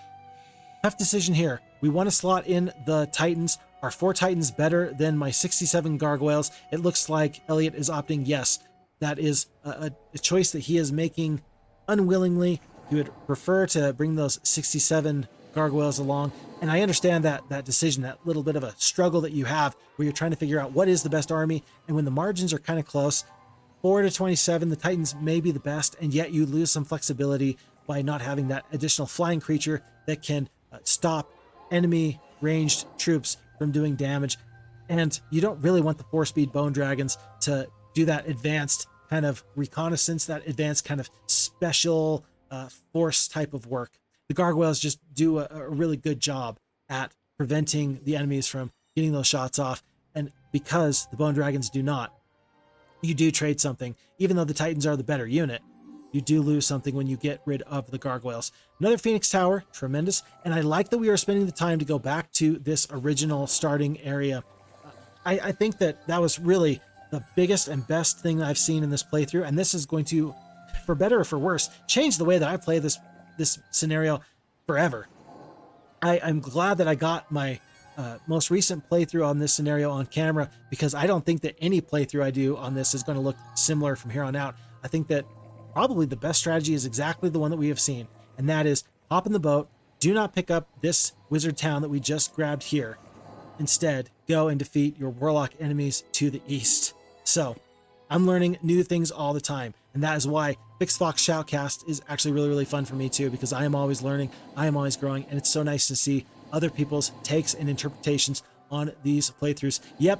Tough decision here. We want to slot in the Titans. Are 4 Titans better than my 67 Gargoyles? It looks like Elliot is opting yes. That is a choice that he is making unwillingly. He would prefer to bring those 67 Gargoyles along. And I understand that decision, that little bit of a struggle that you have where you're trying to figure out what is the best army. And when the margins are kind of close, 4 to 27, the Titans may be the best, and yet you lose some flexibility by not having that additional flying creature that can stop enemy ranged troops from doing damage. And you don't really want the 4-speed Bone Dragons to do that advanced kind of reconnaissance, that advanced kind of special force type of work. The Gargoyles just do a really good job at preventing the enemies from getting those shots off. And because the Bone Dragons do not, you do trade something. Even though the Titans are the better unit, you do lose something when you get rid of the Gargoyles. Another Phoenix Tower, tremendous. And I like that we are spending the time to go back to this original starting area. I think that was really the biggest and best thing I've seen in this playthrough. And this is going to, for better or for worse, change the way that I play this scenario forever. I'm glad that I got my most recent playthrough on this scenario on camera, because I don't think that any playthrough I do on this is going to look similar from here on out. I think that probably the best strategy is exactly the one that we have seen, and that is hop in the boat, do not pick up this wizard town that we just grabbed here. Instead, go and defeat your warlock enemies to the east. So I'm learning new things all the time, and that is why Phixfox Shoutcast is actually really fun for me too, because I am always learning, I am always growing, and it's so nice to see other people's takes and interpretations on these playthroughs. Yep,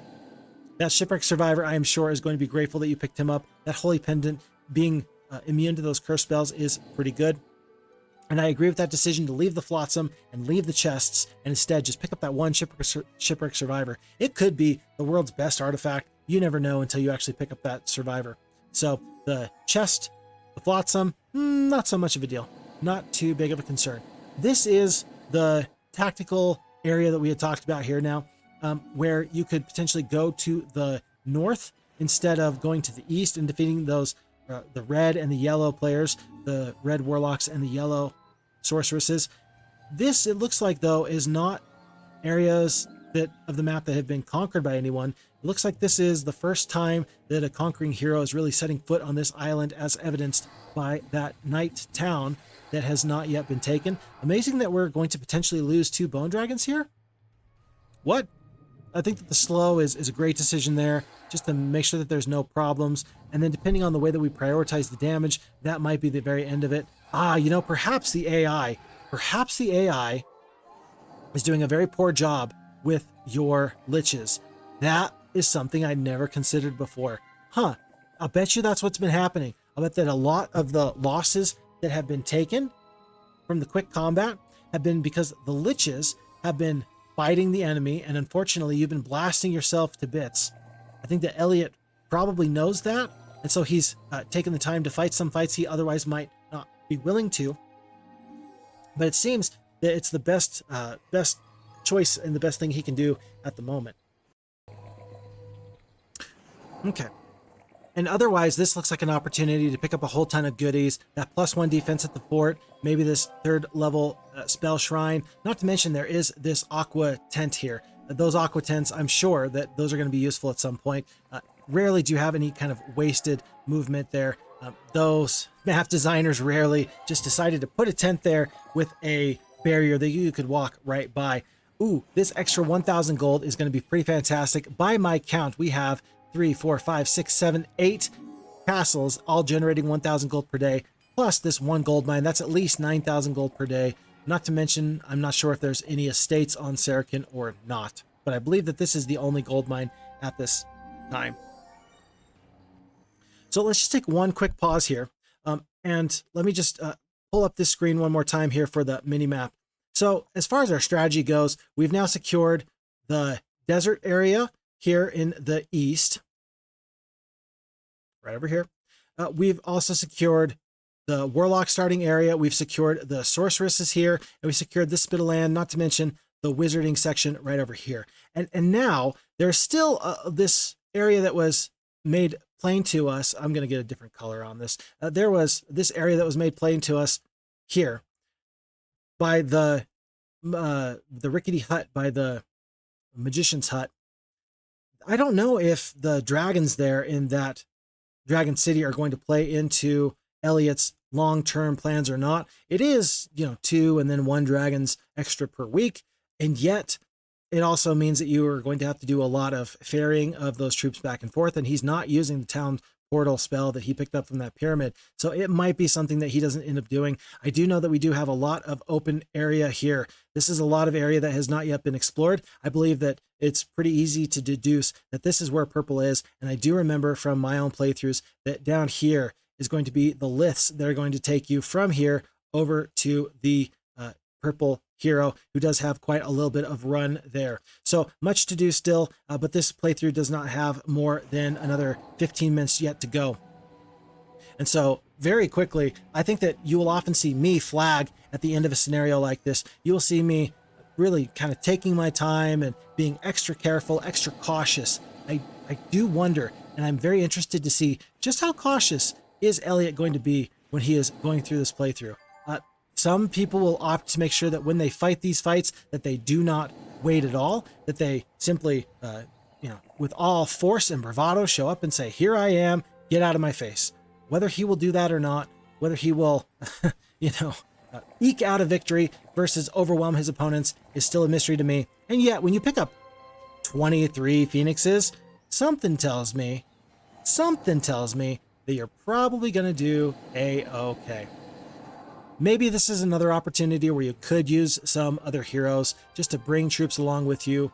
that Shipwreck Survivor, I am sure, is going to be grateful that you picked him up. That Holy Pendant being immune to those curse spells is pretty good. And I agree with that decision to leave the Flotsam and leave the chests, and instead just pick up that one Shipwreck Survivor. It could be the world's best artifact. You never know until you actually pick up that Survivor. So the chest, the Flotsam, not so much of a deal. Not too big of a concern. This is the tactical area that we had talked about here now, where you could potentially go to the north instead of going to the east and defeating those the red and the yellow players, the red warlocks and the yellow sorceresses. This, it looks like, though, is not areas of the map that have been conquered by anyone. It looks like this is the first time that a conquering hero is really setting foot on this island, as evidenced by that knight town that has not yet been taken. Amazing that we're going to potentially lose 2 Bone Dragons here. What? I think that the slow is a great decision there, just to make sure that there's no problems. And then depending on the way that we prioritize the damage, that might be the very end of it. Perhaps the AI is doing a very poor job with your liches. That is something I never considered before. I'll bet you that's what's been happening. I'll bet that a lot of the losses that have been taken from the quick combat have been because the liches have been fighting the enemy, and unfortunately you've been blasting yourself to bits. I think that Elliot probably knows that, and so he's taken the time to fight some fights he otherwise might not be willing to. But it seems that it's the best choice and the best thing he can do at the moment. Okay. And otherwise, this looks like an opportunity to pick up a whole ton of goodies. That +1 defense at the fort, maybe this 3rd level spell shrine. Not to mention there is this aqua tent here. Those aqua tents, I'm sure that those are going to be useful at some point. Rarely do you have any kind of wasted movement there. Those map designers rarely just decided to put a tent there with a barrier that you could walk right by. Ooh, this extra 1,000 gold is going to be pretty fantastic. By my count, we have 3, 4, 5, 6, 7, 8 castles, all generating 1,000 gold per day, plus this one gold mine. That's at least 9,000 gold per day. Not to mention, I'm not sure if there's any estates on Sarakin or not, but I believe that this is the only gold mine at this time. So let's just take one quick pause here, and let me just pull up this screen one more time here for the mini map. So as far as our strategy goes, we've now secured the desert area here in the east, right over here. We've also secured the Warlock starting area. We've secured the sorceresses here, and we secured this bit of land, not to mention the wizarding section right over here. And now there's still this area that was made plain to us. I'm going to get a different color on this. There was this area that was made plain to us here by the rickety hut, by the magician's hut. I don't know if the dragons there in that Dragon City are going to play into Elliot's long-term plans or not. It is, 2 and then 1 dragons extra per week, and yet it also means that you are going to have to do a lot of ferrying of those troops back and forth, and he's not using the town portal spell that he picked up from that pyramid. So it might be something that he doesn't end up doing. I do know that we do have a lot of open area here. This is a lot of area that has not yet been explored. I believe that it's pretty easy to deduce that this is where purple is. And I do remember from my own playthroughs that down here is going to be the lifts that are going to take you from here over to the purple hero, who does have quite a little bit of run there. So much to do still, but this playthrough does not have more than another 15 minutes yet to go. And so very quickly, I think that you will often see me flag at the end of a scenario like this. You will see me really kind of taking my time and being extra careful, extra cautious. I do wonder, and I'm very interested to see just how cautious is Elliot going to be when he is going through this playthrough. Some people will opt to make sure that when they fight these fights, that they do not wait at all, that they simply, with all force and bravado show up and say, here I am, get out of my face. Whether he will do that or not, whether he will, eke out a victory versus overwhelm his opponents is still a mystery to me. And yet, when you pick up 23 Phoenixes, something tells me that you're probably going to do A-okay. Maybe this is another opportunity where you could use some other heroes just to bring troops along with you.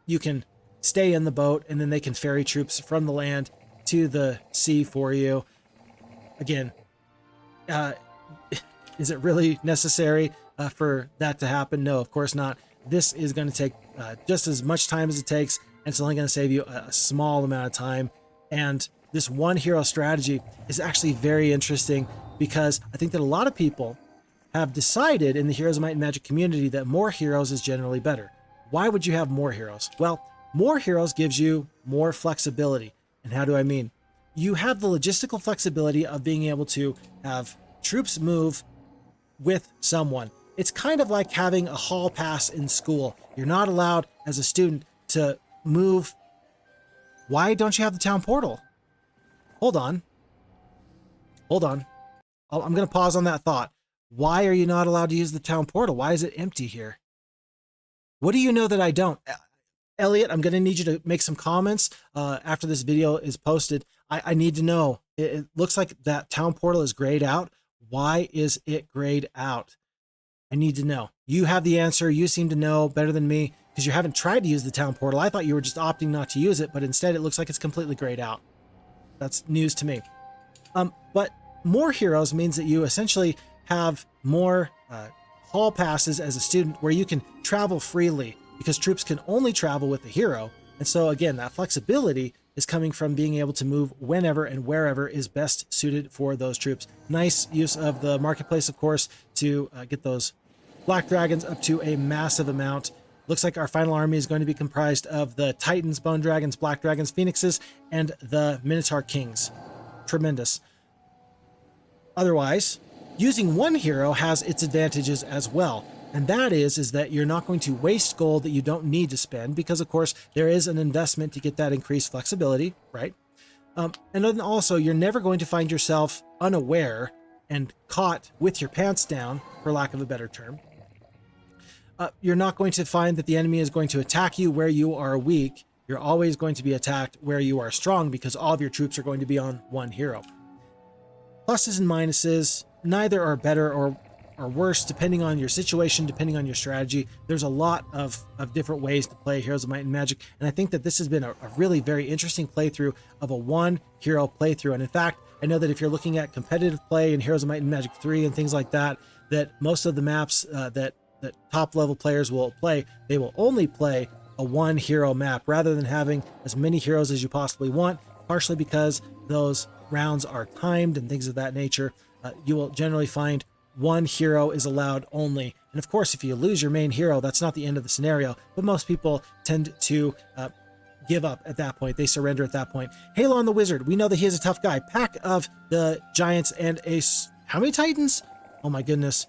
You can stay in the boat, and then they can ferry troops from the land to the sea for you. Again, is it really necessary for that to happen? No, of course not. This is going to take just as much time as it takes, and it's only going to save you a small amount of time. And this one hero strategy is actually very interesting, because I think that a lot of people have decided in the Heroes of Might and Magic community that more heroes is generally better. Why would you have more heroes? Well, more heroes gives you more flexibility. And how do I mean? You have the logistical flexibility of being able to have troops move with someone. It's kind of like having a hall pass in school. You're not allowed as a student to move. Why don't you have the town portal? Hold on. I'm going to pause on that thought. Why are you not allowed to use the town portal? Why is it empty here? What do you know that I don't? Elliot, I'm going to need you to make some comments after this video is posted. I need to know. It looks like that town portal is grayed out. Why is it grayed out? I need to know. You have the answer. You seem to know better than me because you haven't tried to use the town portal. I thought you were just opting not to use it, but instead it looks like it's completely grayed out. That's news to me. But more heroes means that you essentially have more hall passes as a student where you can travel freely, because troops can only travel with the hero. And so again, that flexibility is coming from being able to move whenever and wherever is best suited for those troops. Nice use of the marketplace, of course, to get those black dragons up to a massive amount. Looks like our final army is going to be comprised of the Titans, Bone Dragons, Black Dragons, Phoenixes, and the Minotaur Kings. Tremendous. Otherwise, using one hero has its advantages as well. And that is that you're not going to waste gold that you don't need to spend, because of course there is an investment to get that increased flexibility, right? And then also you're never going to find yourself unaware and caught with your pants down, for lack of a better term, you're not going to find that the enemy is going to attack you where you are weak. You're always going to be attacked where you are strong because all of your troops are going to be on one hero. Pluses and minuses, neither are better or worse depending on your situation, depending on your strategy. There's a lot of different ways to play Heroes of Might and Magic, and I think that this has been a really very interesting playthrough of a one hero playthrough. And in fact, I know that if you're looking at competitive play in Heroes of Might and Magic 3 and things like that, that most of the maps that top level players will play, they will only play a one hero map rather than having as many heroes as you possibly want, partially because those rounds are timed and things of that nature. You will generally find one hero is allowed only. And of course, if you lose your main hero, that's not the end of the scenario, but most people tend to give up at that point. They surrender at that point. Halon the Wizard, we know that he is a tough guy. Pack of the Giants and how many Titans? Oh my goodness.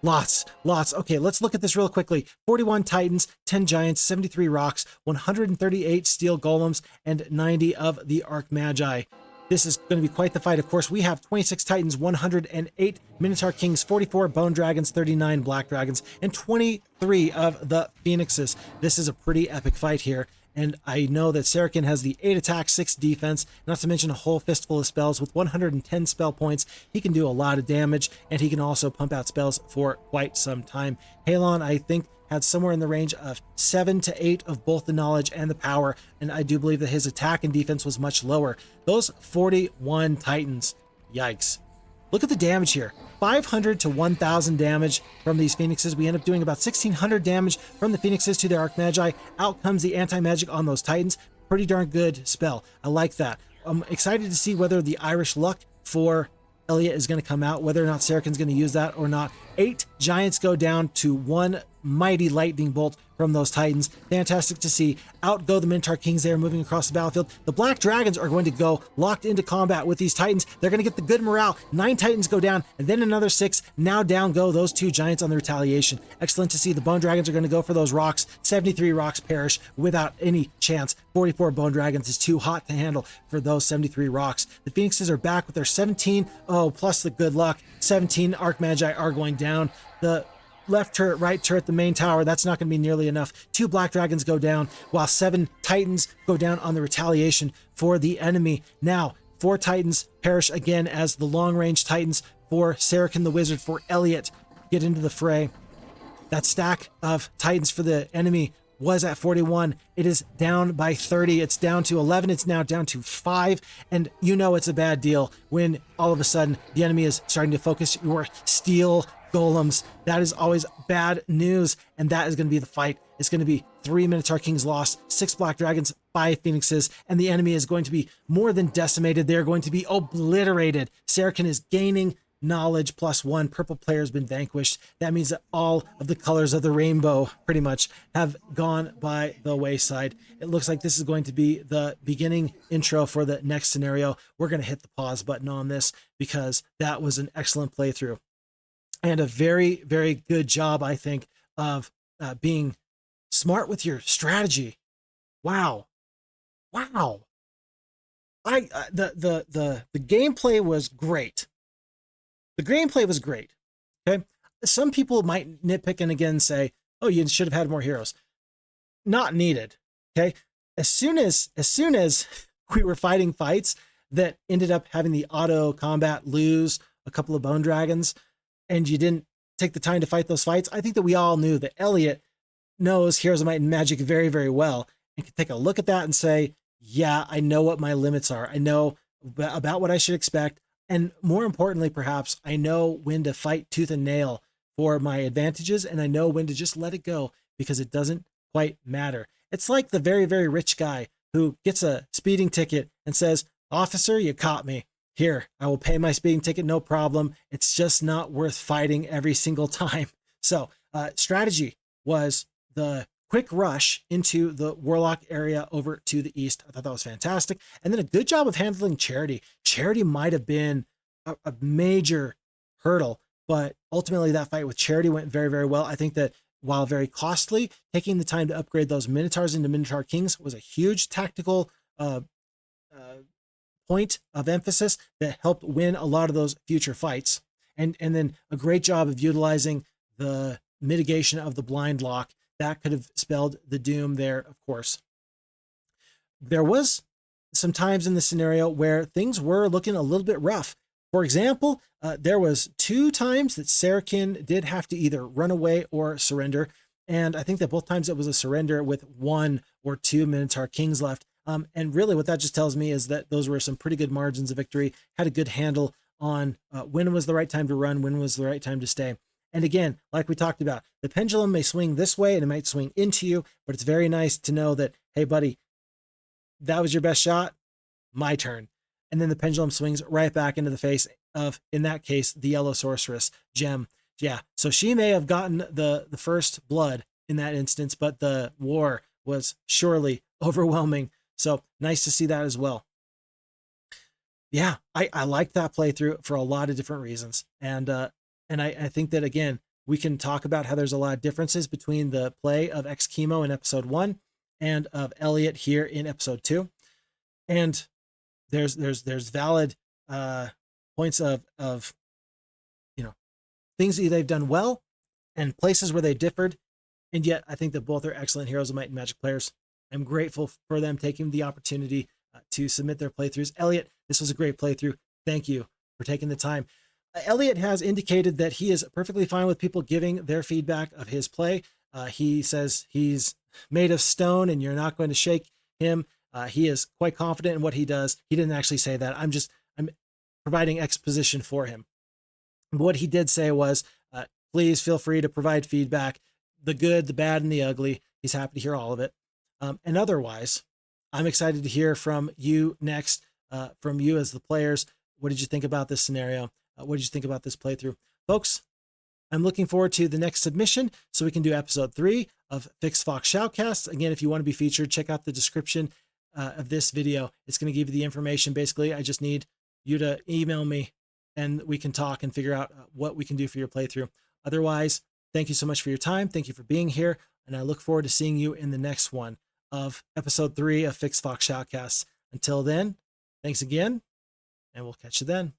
Lots. Okay, let's look at this real quickly. 41 Titans, 10 Giants, 73 Rocks, 138 Steel Golems, and 90 of the Arc Magi. This is going to be quite the fight. Of course, we have 26 Titans, 108 Minotaur Kings, 44 Bone Dragons, 39 Black Dragons, and 23 of the Phoenixes. This is a pretty epic fight here. And I know that Sarakin has the 8 attack, 6 defense, not to mention a whole fistful of spells. With 110 spell points, he can do a lot of damage, and he can also pump out spells for quite some time. Halon, I think, had somewhere in the range of 7 to 8 of both the knowledge and the power, and I do believe that his attack and defense was much lower. Those 41 Titans, yikes. Look at the damage here. 500 to 1,000 damage from these Phoenixes. We end up doing about 1,600 damage from the Phoenixes to the Arc Magi. Out comes the anti-magic on those Titans. Pretty darn good spell. I like that. I'm excited to see whether the Irish Luck for Elliot is going to come out, whether or not Sarakin's going to use that or not. 8 Giants go down to 1 mighty lightning bolt from those Titans. Fantastic to see. Out go the Minotaur Kings. They are moving across the battlefield. The Black Dragons are going to go locked into combat with these Titans. They're going to get the good morale. 9 Titans go down, and then another 6. Now down go those 2 Giants on the retaliation. Excellent to see. The Bone Dragons are going to go for those Rocks. 73 Rocks perish without any chance. 44 Bone Dragons is too hot to handle for those 73 Rocks. The Phoenixes are back with their 17. Oh, plus the good luck. 17 Arc Magi are going down. The left turret, right turret, the main tower, that's not going to be nearly enough. 2 Black Dragons go down, while 7 Titans go down on the retaliation for the enemy. Now, 4 Titans perish again as the long-range Titans for Sarakin the Wizard, for Elliot, get into the fray. That stack of Titans for the enemy was at 41. It is down by 30. It's down to 11. It's now down to 5. And you know it's a bad deal when all of a sudden the enemy is starting to focus your steel golems. That is always bad news, and that is going to be the fight. It's going to be 3 Minotaur Kings lost, 6 Black Dragons, 5 Phoenixes, and the enemy is going to be more than decimated. They're going to be obliterated. Sarakin is gaining knowledge +1. Purple player has been vanquished. That means that all of the colors of the rainbow pretty much have gone by the wayside. It looks like this is going to be the beginning intro for the next scenario. We're going to hit the pause button on this because that was an excellent playthrough. And a very, very good job, I think, of being smart with your strategy. Wow. The gameplay was great. The gameplay was great. Okay. Some people might nitpick and again say, "Oh, you should have had more heroes." Not needed. Okay. As soon as we were fighting fights that ended up having the auto combat lose a couple of Bone Dragons, and you didn't take the time to fight those fights, I think that we all knew that Elliot knows Heroes of Might and Magic very, very well and can take a look at that and say, yeah, I know what my limits are. I know about what I should expect. And more importantly, perhaps, I know when to fight tooth and nail for my advantages, and I know when to just let it go because it doesn't quite matter. It's like the very, very rich guy who gets a speeding ticket and says, "Officer, you caught me. Here, I will pay my speeding ticket, no problem. It's just not worth fighting every single time." So strategy was the quick rush into the Warlock area over to the east. I thought that was fantastic. And then a good job of handling Charity. Charity might have been a major hurdle, but ultimately that fight with Charity went very, very well. I think that while very costly, taking the time to upgrade those Minotaurs into Minotaur Kings was a huge tactical point of emphasis that helped win a lot of those future fights. And then a great job of utilizing the mitigation of the blind lock. That could have spelled the doom there, of course. There was some times in the scenario where things were looking a little bit rough. For example, there was 2 times that Sarakin did have to either run away or surrender. And I think that both times it was a surrender with 1 or 2 Minotaur Kings left. And really what that just tells me is that those were some pretty good margins of victory, had a good handle on when was the right time to run, when was the right time to stay. And again, like we talked about, the pendulum may swing this way and it might swing into you, but it's very nice to know that, hey, buddy, that was your best shot, my turn. And then the pendulum swings right back into the face of, in that case, the yellow sorceress, Gem. Yeah, so she may have gotten the first blood in that instance, but the war was surely overwhelming. So nice to see that as well. Yeah, I like that playthrough for a lot of different reasons. And I think that, again, we can talk about how there's a lot of differences between the play of Ex Chemo in episode 1 and of Elliot here in episode 2. And there's valid points of things that they've done well and places where they differed. And yet I think that both are excellent Heroes of Might and Magic players. I'm grateful for them taking the opportunity to submit their playthroughs. Elliot, this was a great playthrough. Thank you for taking the time. Elliot has indicated that he is perfectly fine with people giving their feedback of his play. He says he's made of stone and you're not going to shake him. He is quite confident in what he does. He didn't actually say that. I'm providing exposition for him. What he did say was, please feel free to provide feedback, the good, the bad, and the ugly. He's happy to hear all of it. And otherwise, I'm excited to hear from you next, from you as the players. What did you think about this scenario? What did you think about this playthrough? Folks, I'm looking forward to the next submission so we can do episode 3 of Phixfox Shoutcasts. Again, if you want to be featured, check out the description of this video. It's going to give you the information. Basically, I just need you to email me and we can talk and figure out what we can do for your playthrough. Otherwise, thank you so much for your time. Thank you for being here. And I look forward to seeing you in the next one of episode 3 of Phixfox Shoutcasts. Until then, thanks again, and we'll catch you then.